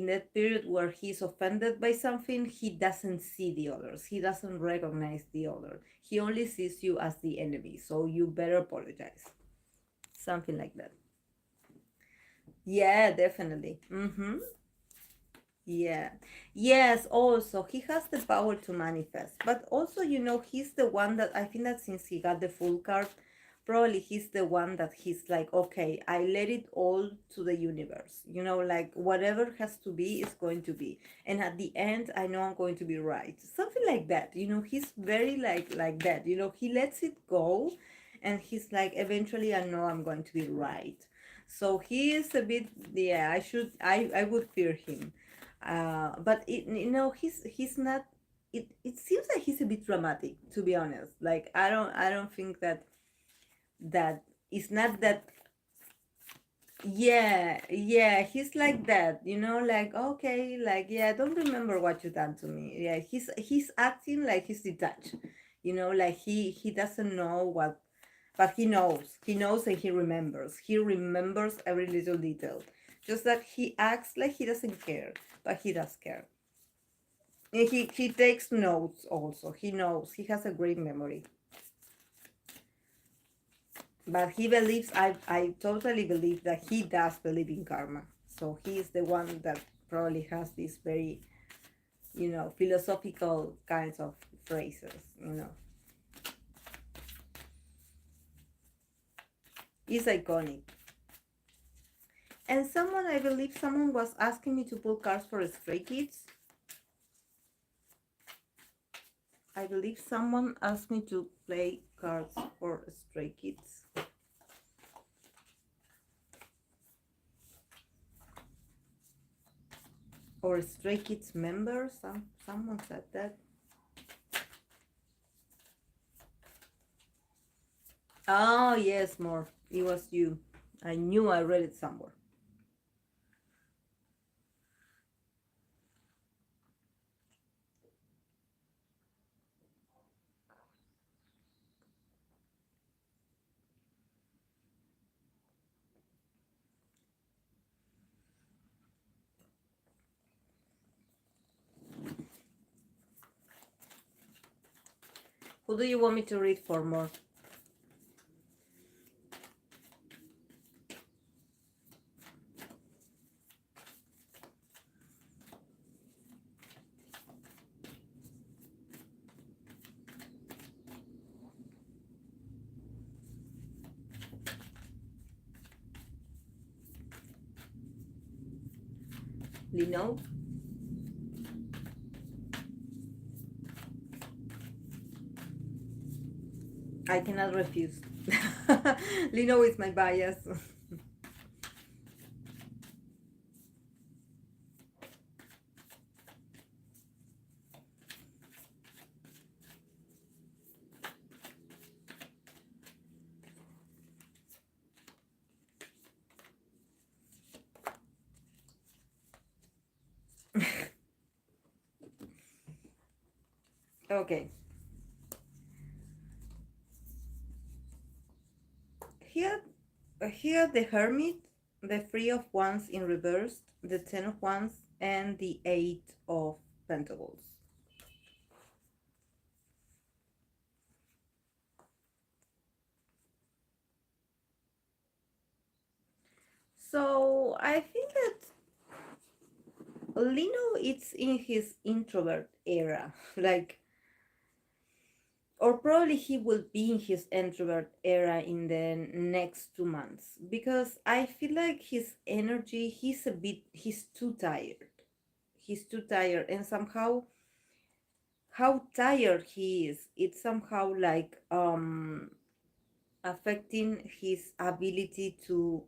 that period where he's offended by something, he doesn't see the others. He doesn't recognize the other. He only sees you as the enemy. So you better apologize. Something like that. Yeah, definitely. Mm-hmm. Yeah. Yes, also, he has the power to manifest. But also, he's the one that I think that since he got the full card, probably he's the one that he's like, okay, I let it all to the universe. Like whatever has to be is going to be. And at the end, I know I'm going to be right. Something like that. He's very like that. He lets it go and he's like, eventually I know I'm going to be right. So he is a bit, yeah, I would fear him, but he's not. It seems like he's a bit dramatic, to be honest. Like I don't think that it's not that. Yeah, yeah, he's like that, like, okay, like, yeah, I don't remember what you done to me. Yeah, he's acting like he's detached, like he doesn't know what, but he knows and he remembers every little detail, just that he acts like he doesn't care, but he does care. And he takes notes also. He knows. He has a great memory. But he believes, I totally believe that he does believe in karma. So he is the one that probably has these very, philosophical kinds of phrases. He's iconic. And I believe someone was asking me to pull cards for Stray Kids. I believe someone asked me to play cards for Stray Kids. Or Stray Kids members. Someone said that. Oh yes, more. It was you. I knew I read it somewhere. Who do you want me to read for more? Lino? I cannot refuse. Lino is my bias. Okay. Here, here the Hermit, the Three of Wands in reverse, the Ten of Wands, and the Eight of Pentacles. So I think that Lino is in his introvert era, like, or probably he will be in his introvert era in the next 2 months, because I feel like his energy, he's too tired. He's too tired, and somehow how tired he is, it's somehow like affecting his ability to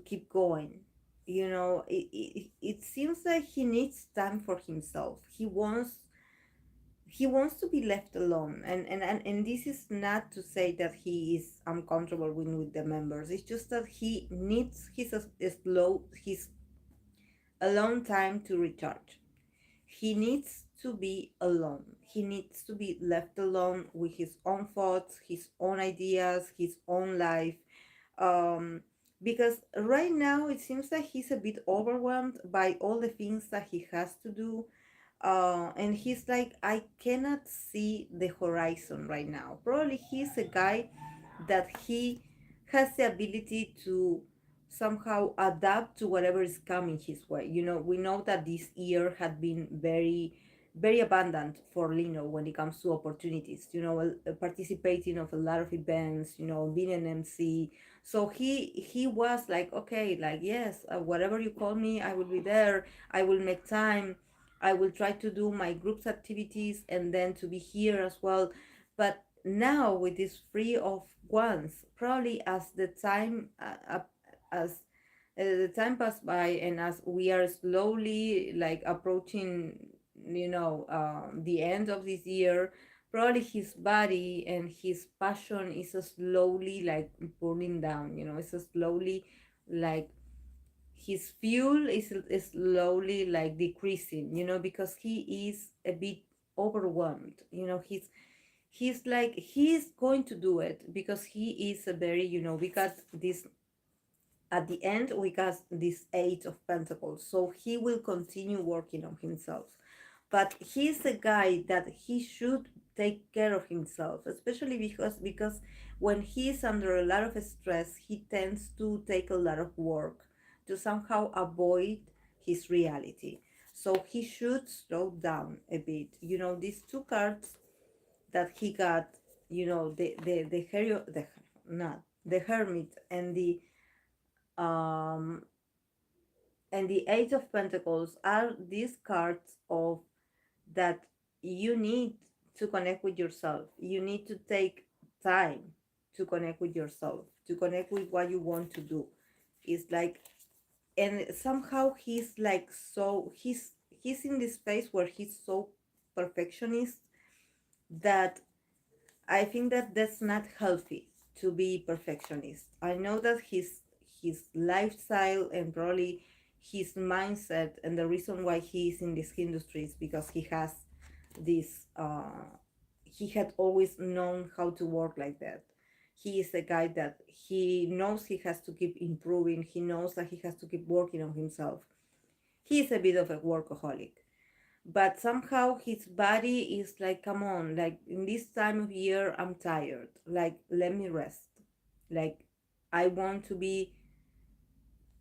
keep going. It seems like he needs time for himself. He wants he wants to be left alone, and this is not to say that he is uncomfortable with the members. It's just that he needs his alone time to recharge. He needs to be alone. He needs to be left alone with his own thoughts, his own ideas, his own life. Um, because right now it seems that he's a bit overwhelmed by all the things that he has to do. And he's like, I cannot see the horizon right now. Probably he's a guy that he has the ability to somehow adapt to whatever is coming his way. We know that this year had been very abundant for Lino when it comes to opportunities, participating of a lot of events, being an MC. So he was like, okay, like, yes, whatever you call me, I will be there. I will make time. I will try to do my group's activities and then to be here as well. But now with this free of ones, probably as the time pass by, and as we are slowly like approaching, the end of this year, probably his body and his passion is slowly like burning down. It's slowly like his fuel is slowly like decreasing, because he is a bit overwhelmed. He's like, he's going to do it because he is a very, we got this at the end, we got this Eight of Pentacles, so he will continue working on himself. But he's a guy that he should take care of himself, especially because when he's under a lot of stress, he tends to take a lot of work to somehow avoid his reality. So he should slow down a bit. These two cards that he got, the Hermit um and the Eight of Pentacles are these cards of that you need to connect with yourself. You need to take time to connect with yourself, to connect with what you want to do. It's like, and somehow he's like, so he's in this space where he's so perfectionist that I think that that's not healthy to be perfectionist. I know that his lifestyle and probably his mindset and the reason why he is in this industry is because he has this he had always known how to work like that. He is a guy that he knows he has to keep improving. He knows that he has to keep working on himself. He is a bit of a workaholic, but somehow his body is like, come on, like in this time of year I'm tired, like let me rest, like I want to be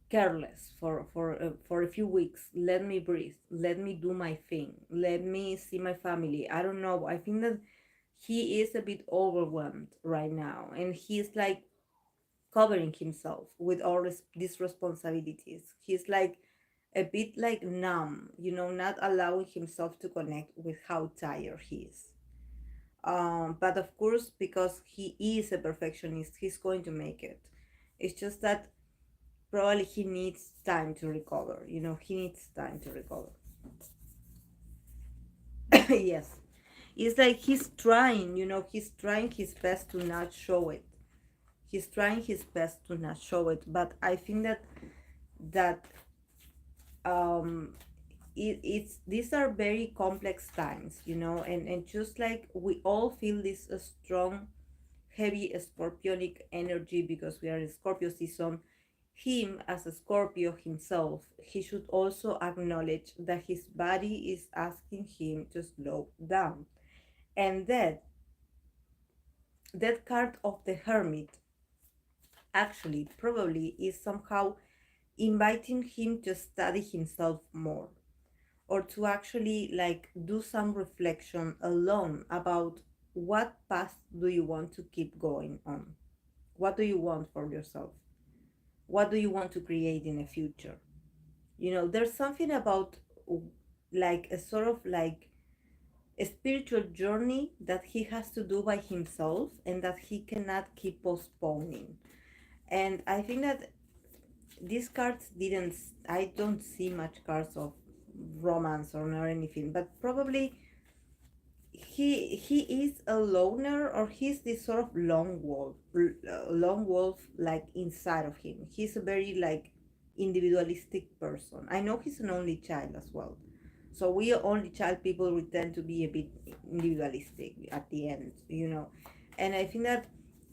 careless for a few weeks. Let me breathe, let me do my thing, let me see my family. I don't know, I think that he is a bit overwhelmed right now, and he's like covering himself with all these responsibilities. He's like a bit like numb, not allowing himself to connect with how tired he is. But of course, because he is a perfectionist, he's going to make it. It's just that probably he needs time to recover. He needs time to recover. Yes. It's like he's trying, he's trying his best to not show it. He's trying his best to not show it. But I think that um it's these are very complex times, and just like we all feel this strong heavy scorpionic energy because we are in Scorpio season. Him as a Scorpio himself, he should also acknowledge that his body is asking him to slow down. And that card of the Hermit actually probably is somehow inviting him to study himself more, or to actually like do some reflection alone about what path do you want to keep going on, what do you want for yourself, what do you want to create in the future. There's something about like a sort of like a spiritual journey that he has to do by himself and that he cannot keep postponing. And I think that these cards didn't, I don't see much cards of romance or anything, but probably he is a loner, or he's this sort of lone wolf, like inside of him. He's a very like individualistic person. I know he's an only child as well, so we only child people, we tend to be a bit individualistic at the end, you know. And I think that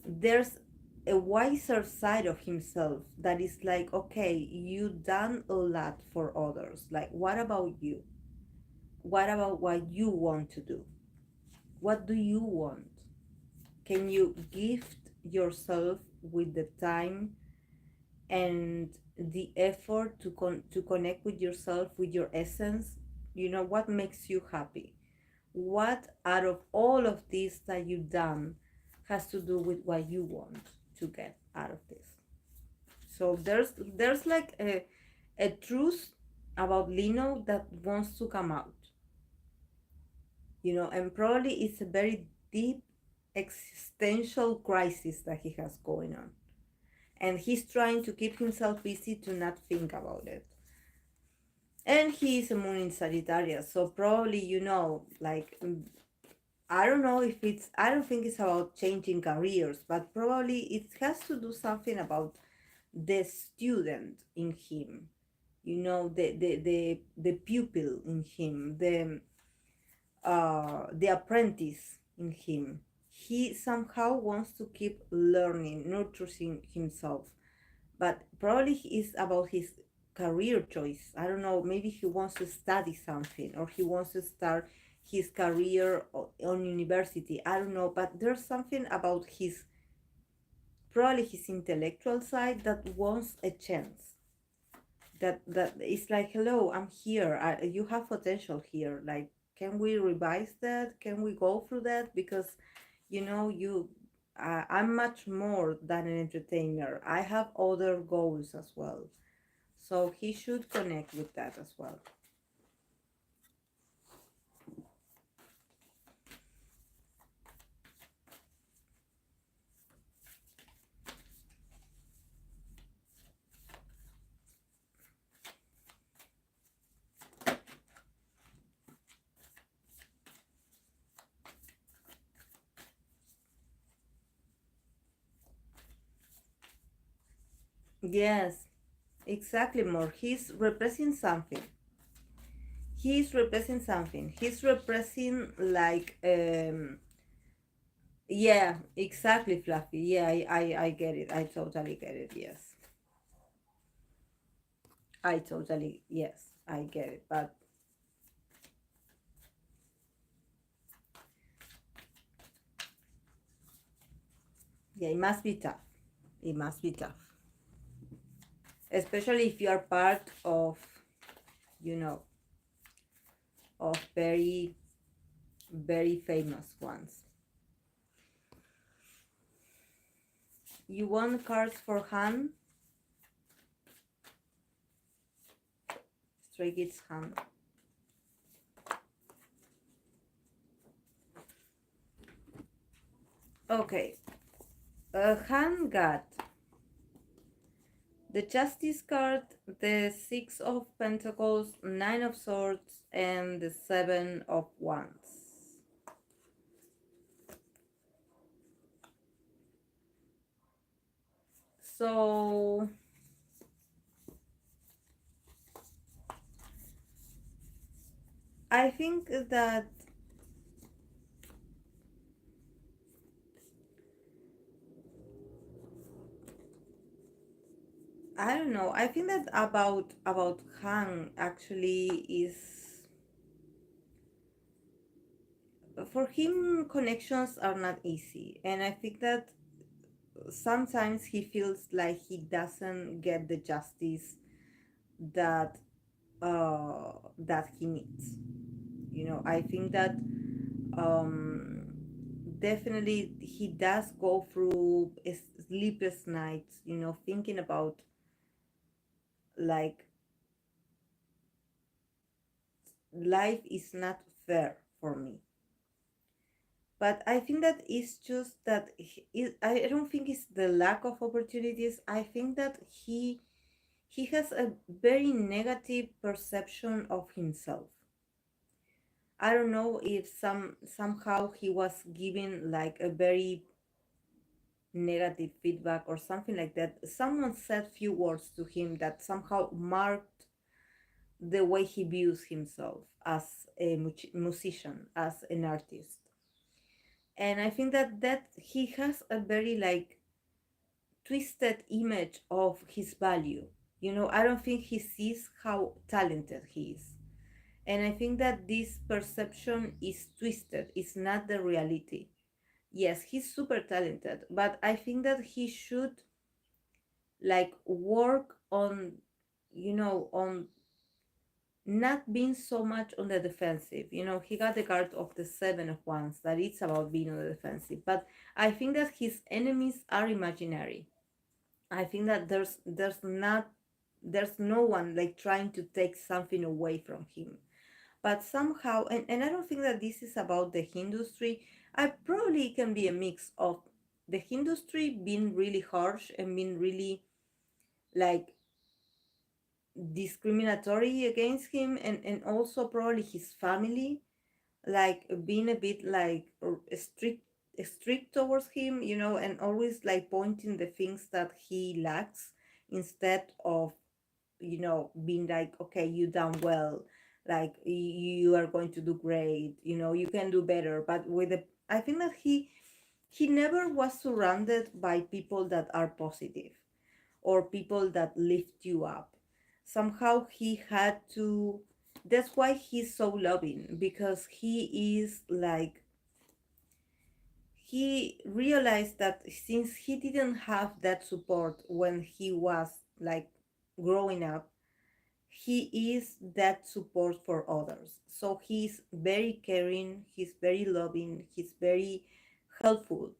there's a wiser side of himself that is like, okay, you done a lot for others, like what about you? What about what you want to do? What do you want? Can you gift yourself with the time and the effort to to connect with yourself, with your essence? You know, what makes you happy? What out of all of this that you've done has to do with what you want to get out of this? So there's like a truth about Lino that wants to come out, you know, and probably it's a very deep existential crisis that he has going on. And he's trying to keep himself busy to not think about it. And he is a moon in Sagittarius, so probably, you know, like, I don't know if it's, I don't think it's about changing careers, but probably it has to do something about the student in him, you know, the pupil in him, the apprentice in him. He somehow wants to keep learning, nurturing himself, but probably it's about his career choice. I don't know, maybe he wants to study something, or he wants to start his career on university. I don't know, but there's something about his, probably his intellectual side that wants a chance. That it's like, hello, I'm here. You have potential here. Like, can we revise that? Can we go through that? Because, you know, I'm much more than an entertainer. I have other goals as well. So he should connect with that as well. Yes, exactly, more. He's repressing something. He's repressing something. He's repressing like yeah, exactly, Fluffy. Yeah, I get it. I totally get it. Yes. I totally, yes, I get it. But yeah, it must be tough. It must be tough. Especially if you are part of, you know, of very, very famous ones. You want cards for Han? Stray Kids Han. Okay. Han got the Justice card, the Six of Pentacles, Nine of Swords, and the Seven of Wands. So I think that I don't know. I think that about Han actually is, for him, connections are not easy, and I think that sometimes he feels like he doesn't get the justice that that he needs. You know, I think that um definitely he does go through sleepless nights, you know, thinking about like life is not fair for me. But I think that it's just that I don't think it's the lack of opportunities. I think that he has a very negative perception of himself. I don't know if somehow he was giving like a very negative feedback or something like that. Someone said few words to him that somehow marked the way he views himself as a musician, as an artist. And I think that he has a very like twisted image of his value. I don't think he sees how talented he is. And I think that this perception is twisted, it's not the reality. Yes, he's super talented, but I think that he should like work on, on not being so much on the defensive. He got the card of the Seven of Wands, that it's about being on the defensive. But I think that his enemies are imaginary. I think that there's no one like trying to take something away from him. But somehow, and I don't think that this is about the industry. I probably can be a mix of the industry being really harsh and being really like discriminatory against him, and also probably his family like being a bit like strict towards him, and always like pointing the things that he lacks instead of being like, okay, you done well, like you are going to do great, you can do better. But with the I think that he never was surrounded by people that are positive or people that lift you up. Somehow he had to, that's why he's so loving, because he is like, he realized that since he didn't have that support when he was like growing up, he is that support for others. So he's very caring, he's very loving, he's very helpful.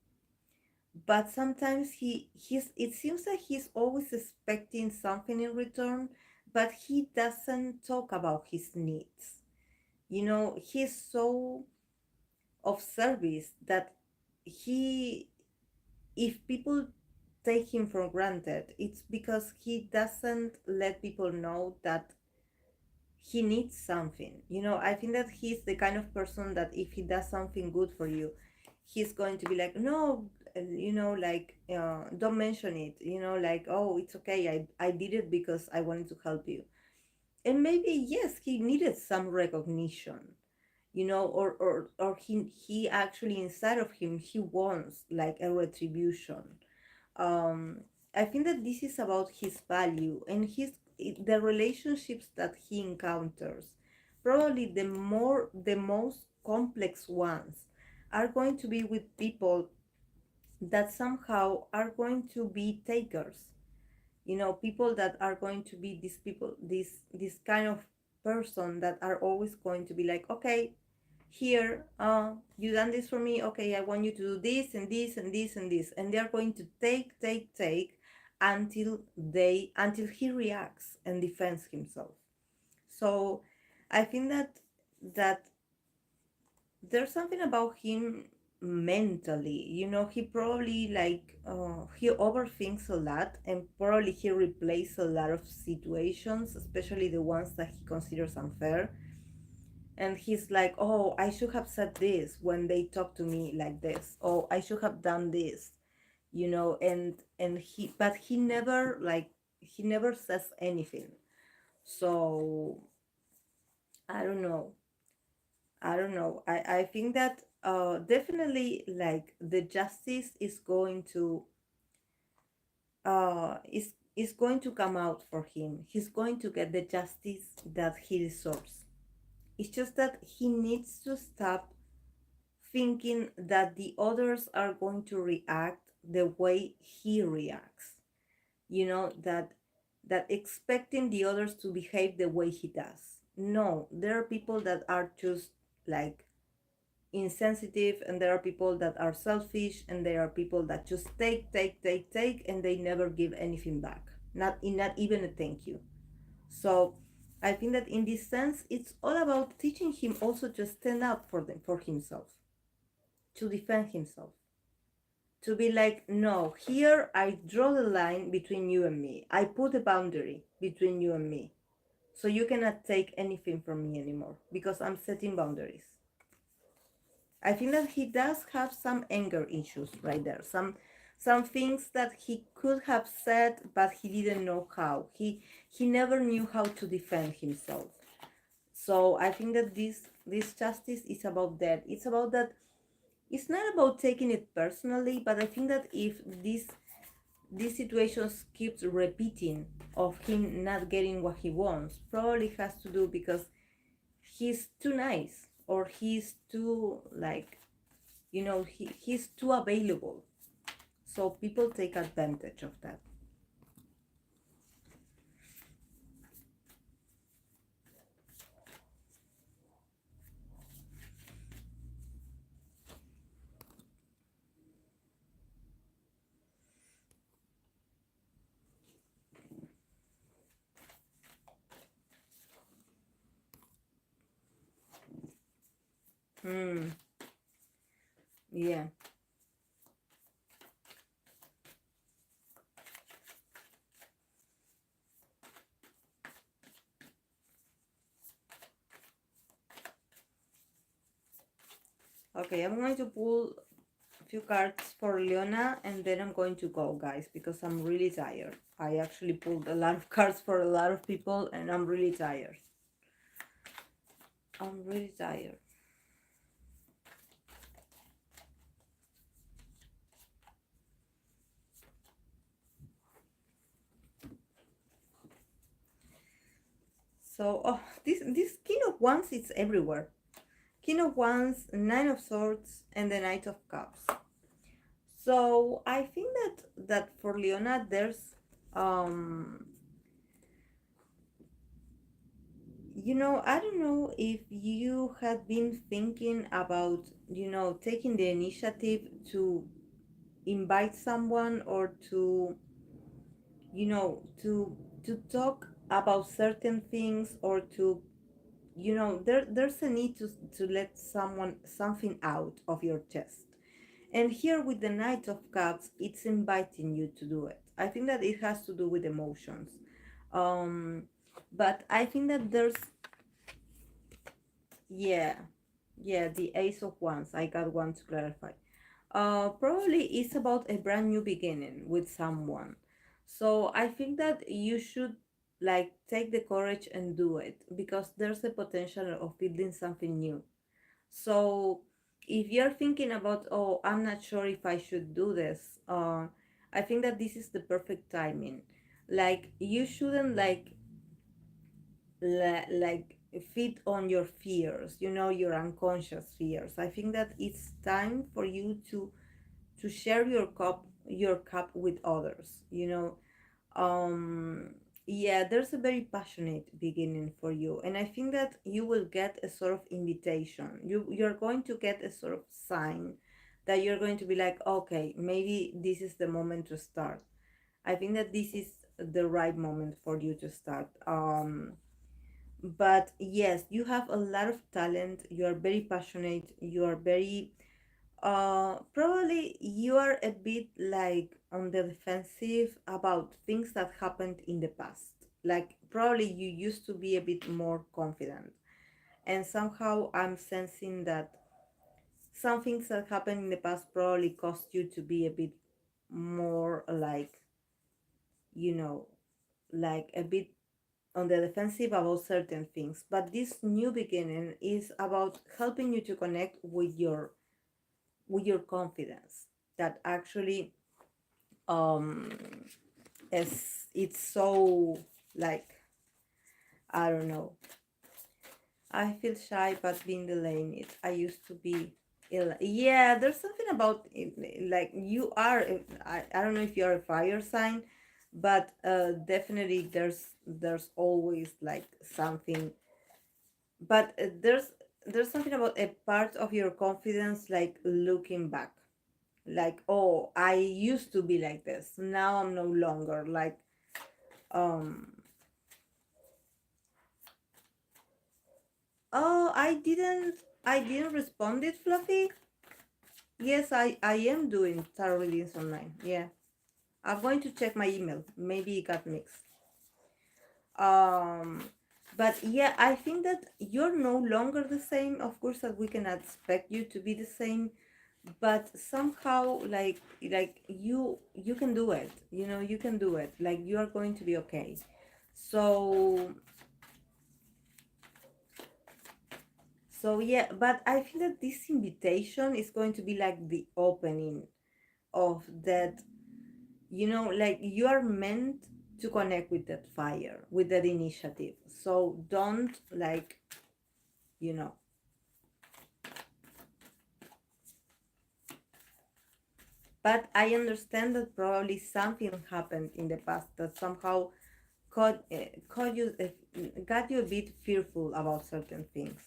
But sometimes it seems like he's always expecting something in return, but he doesn't talk about his needs. He's so of service that he if people take him for granted, it's because he doesn't let people know that he needs something. I think that he's the kind of person that if he does something good for you, he's going to be like, no, like, don't mention it, like, oh, it's okay, I did it because I wanted to help you. And maybe, yes, he needed some recognition, or he actually inside of him, he wants like a retribution. um I think that this is about his value and the relationships that he encounters. Probably the most complex ones are going to be with people that somehow are going to be takers. People that are going to be these people, this kind of person that are always going to be like, okay, here, you done this for me, okay, I want you to do this and this and this and this, and they're going to take until he reacts and defends himself. So I think that there's something about him mentally. He probably like, he overthinks a lot, and probably he replays a lot of situations, especially the ones that he considers unfair. And he's like, oh, I should have said this when they talk to me like this, oh, I should have done this, and he never like, he never says anything. So I don't know. I think that definitely like the justice is going to come out for him. He's going to get the justice that he deserves. It's just that he needs to stop thinking that the others are going to react the way he reacts. That expecting the others to behave the way he does. No, there are people that are just like insensitive, and there are people that are selfish, and there are people that just take, and they never give anything back, not even a thank you. So I think that in this sense, it's all about teaching him also to stand up for himself, to defend himself, to be like, no, here I draw the line between you and me, I put a boundary between you and me. So you cannot take anything from me anymore because I'm setting boundaries. I think that he does have some anger issues right there. Some things that he could have said, but he didn't know how. He never knew how to defend himself. So I think that this justice is about that. It's about that. It's not about taking it personally, but I think that if these situations keeps repeating of him not getting what he wants, probably has to do because he's too nice, or he's too like, he's too available, so people take advantage of that. Hmm. Yeah. Okay, I'm going to pull a few cards for Leona, and then I'm going to go, guys, because I'm really tired. I actually pulled a lot of cards for a lot of people, and I'm really tired. I'm really tired. So, oh, this King of Wands is everywhere. King of Wands, Nine of Swords, and the Knight of Cups. So I think that for Leona, there's um I don't know if you had been thinking about, taking the initiative to invite someone, or to, to talk about certain things, or to, there's a need to let something out of your chest. And here with the Knight of Cups, it's inviting you to do it. I think that it has to do with emotions. Um, but I think that there's, yeah, yeah, the Ace of Wands. I got one to clarify. Probably it's about a brand new beginning with someone. So I think that you should like take the courage and do it, because there's a potential of building something new. So if you're thinking about, oh, I'm not sure if I should do this, I think that this is the perfect timing. Like you shouldn't like feed on your fears, your unconscious fears. I think that it's time for you to share your cup with others. um yeah, there's a very passionate beginning for you, and I think that you will get a sort of invitation. You're going to get a sort of sign that you're going to be like, okay, maybe this is the moment to start. I think that this is the right moment for you to start. But yes, you have a lot of talent, you are very passionate, you are very probably you are a bit like on the defensive about things that happened in the past. Like probably you used to be a bit more confident, and somehow I'm sensing that some things that happened in the past probably caused you to be a bit more like, you know, like a bit on the defensive about certain things. But this new beginning is about helping you to connect with your confidence, that actually um it's so like, I don't know, I feel shy but being delaying it. I used to be ill. Yeah, there's something about it, like you are I don't know if you're a fire sign, but definitely there's always like something. But there's something about a part of your confidence, like looking back, like, oh, I used to be like this, now I'm no longer like, um oh, I didn't respond it, Fluffy. Yes, I am doing tarot readings online. Yeah, I'm going to check my email, maybe it got mixed. um But yeah, I think that you're no longer the same. Of course, that we cannot expect you to be the same, but somehow, like you can do it. You know, you can do it. Like you are going to be okay. So so yeah, but I feel that this invitation is going to be like the opening of that. You know, like you are meant to connect with that fire, with that initiative. So don't like, you know. But I understand that probably something happened in the past that somehow caught you, got you a bit fearful about certain things.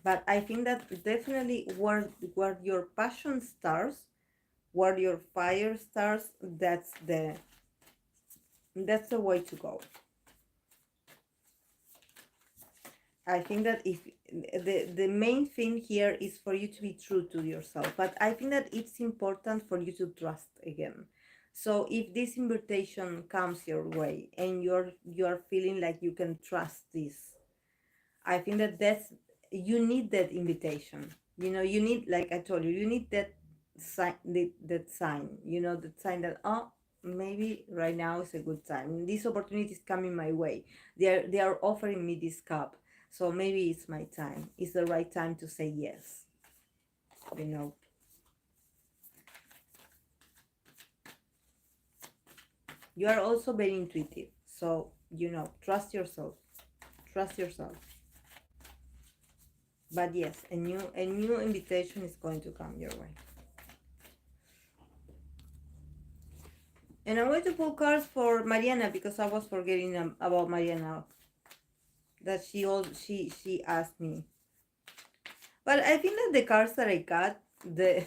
But I think that definitely where your passion starts, where your fire starts, that's the way to go. I think that if the main thing here is for you to be true to yourself, but I think that it's important for you to trust again. So if this invitation comes your way and you're feeling like you can trust this, I think that that's you need that invitation. You know, you need, like I told you, you need that sign, that sign. You know, that sign that, oh, maybe right now is a good time. This opportunity is coming my way. They are offering me this cup, so maybe it's my time. It's the right time to say yes. You know, you are also very intuitive, so you know, trust yourself. Trust yourself. But yes, a new invitation is going to come your way. And I'm going to pull cards for Mariana because I was forgetting about Mariana, that she asked me. But I think that the cards that I got, the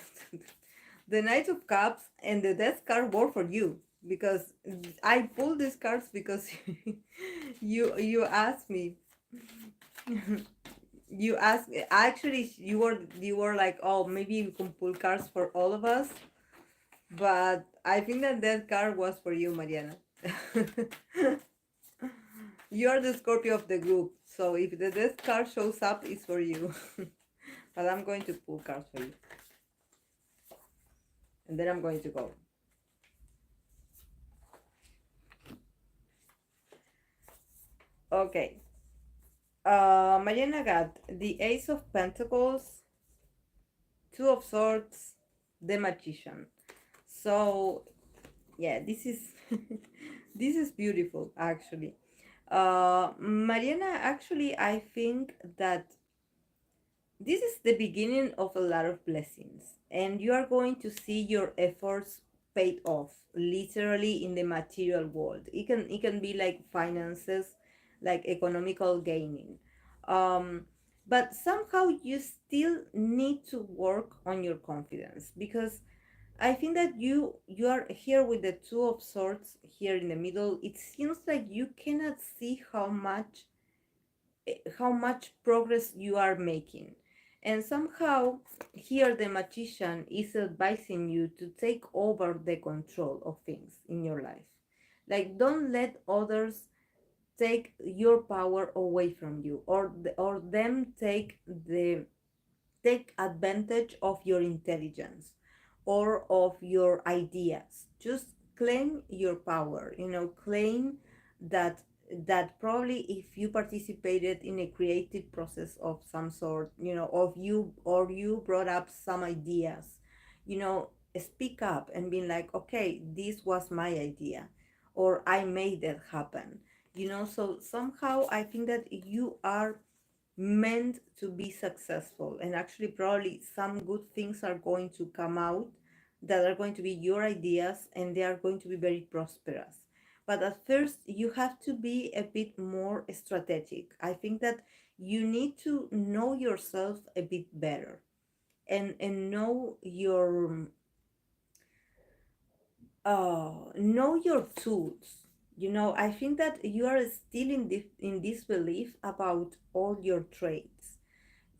the Knight of Cups and the Death card were for you, because I pulled these cards because you asked me. You asked me, actually you were like, oh, maybe we can pull cards for all of us, but I think that that card was for you, Mariana. You're the Scorpio of the group, so if the death card shows up, it's for you. But I'm going to pull cards for you, and then I'm going to go. Okay. Mariana got the Ace of Pentacles, Two of Swords, the Magician. So yeah, this is this is beautiful actually. Mariana, actually, I think that this is the beginning of a lot of blessings, and you are going to see your efforts paid off literally in the material world. It can be like finances, like economical gaining. Um, but somehow you still need to work on your confidence, because I think that you are here with the Two of Swords here in the middle. It seems like you cannot see how much progress you are making. And somehow, here the magician is advising you to take over the control of things in your life. Like, don't let others take your power away from you, or them take advantage of your intelligence or of your ideas. Just claim your power, claim that probably if you participated in a creative process of some sort, or you brought up some ideas, speak up and be like, okay, this was my idea, or I made that happen. So somehow I think that you are meant to be successful, and actually probably some good things are going to come out that are going to be your ideas, and they are going to be very prosperous. But at first you have to be a bit more strategic. I think that you need to know yourself a bit better, and know your tools. I think that you are still in this belief about all your traits.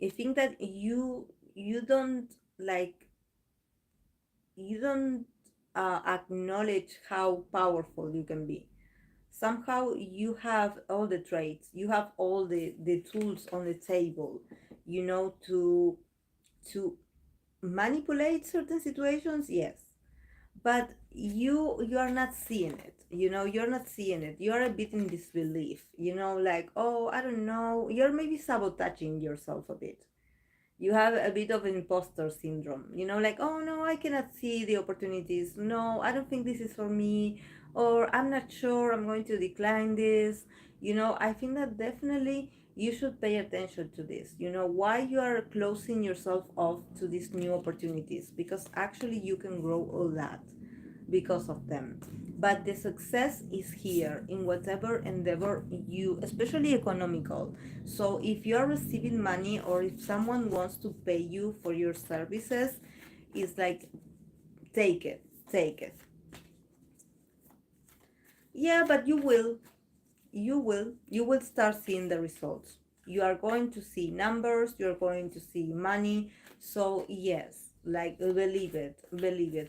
I think that you don't like you don't acknowledge how powerful you can be. Somehow you have all the traits, you have all the tools on the table, to manipulate certain situations, yes, but you are not seeing it, you're not seeing it, you're a bit in disbelief, like, oh, I don't know, you're maybe sabotaging yourself a bit. You have a bit of imposter syndrome, like, oh no, I cannot see the opportunities, no, I don't think this is for me, or I'm not sure, I'm going to decline this. I think that definitely you should pay attention to this, why you are closing yourself off to these new opportunities, because actually you can grow a lot because of them. But the success is here in whatever endeavor you, especially economical. So if you are receiving money, or if someone wants to pay you for your services, it's like, take it, take it. Yeah, but you will start seeing the results. You are going to see numbers, you're going to see money. So yes, like, believe it,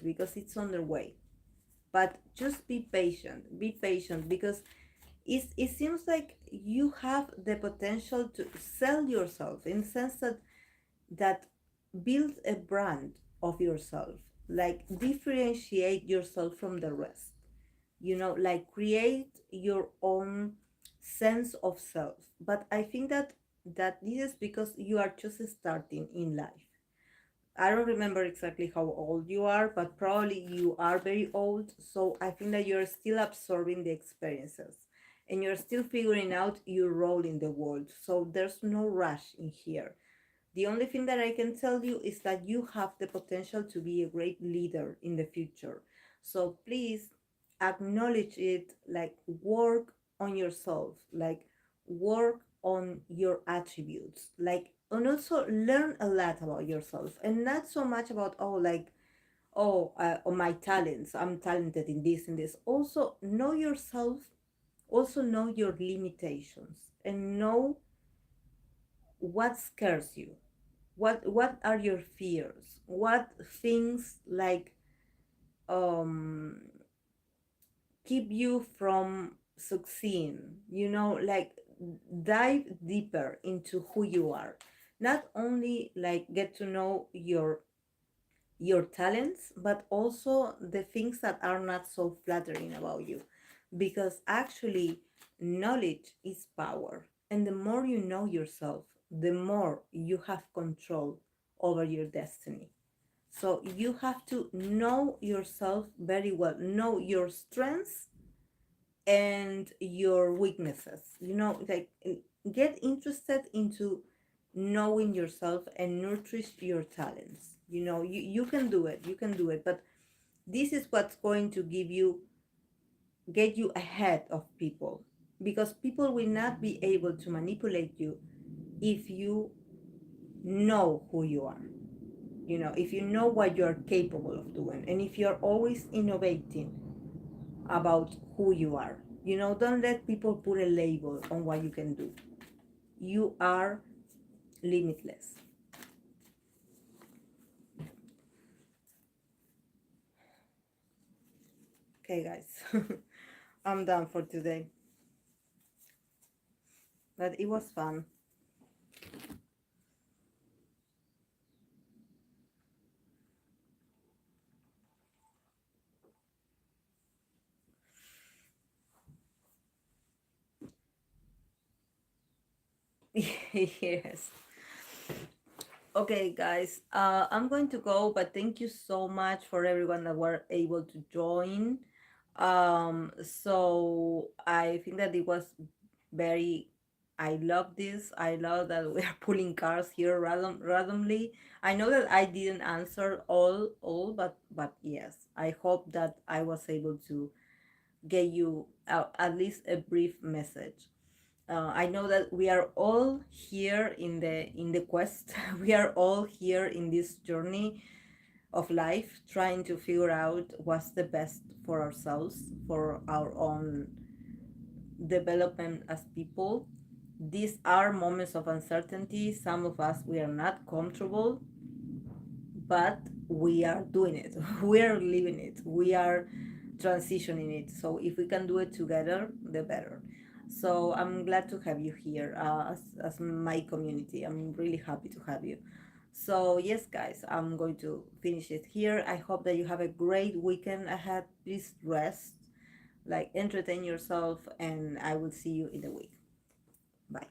because it's on the way. But just be patient, because it seems like you have the potential to sell yourself, in the sense that build a brand of yourself, like differentiate yourself from the rest, like create your own sense of self. But I think that this is because you are just starting in life. I don't remember exactly how old you are, but probably you are very old. So I think that you're still absorbing the experiences, and you're still figuring out your role in the world. So there's no rush in here. The only thing that I can tell you is that you have the potential to be a great leader in the future. So please acknowledge it, like, work on yourself, like, work on your attributes, like, and also learn a lot about yourself, and not so much about, oh, like, oh, my talents, I'm talented in this and this. Also know yourself, also know your limitations, and know what scares you, what are your fears, what things, like, um keep you from succeeding, like, dive deeper into who you are. Not only, like, get to know your talents, but also the things that are not so flattering about you, because actually knowledge is power, and the more you know yourself, the more you have control over your destiny. So you have to know yourself very well, know your strengths and your weaknesses, like, get interested into knowing yourself and nurture your talents. You can do it, you can do it. But this is what's going to get you ahead of people, because people will not be able to manipulate you if you know who you are, if you know what you're capable of doing, and if you're always innovating about who you are. Don't let people put a label on what you can do. You are limitless. Okay, guys, I'm done for today, but it was fun. Yes. Okay, guys, I'm going to go, but thank you so much for everyone that were able to join. So I think that it was very, I love this. I love that we are pulling cards here randomly. I know that I didn't answer all, but yes, I hope that I was able to get you at least a brief message. I know that we are all here in the quest. We are all here in this journey of life, trying to figure out what's the best for ourselves, for our own development as people. These are moments of uncertainty. Some of us, we are not comfortable, but we are doing it. We are living it. We are transitioning it. So if we can do it together, the better. So I'm glad to have you here as my community. I'm really happy to have you. So yes, guys, I'm going to finish it here. I hope that you have a great weekend ahead. Please rest, like entertain yourself, and I will see you in the week. Bye.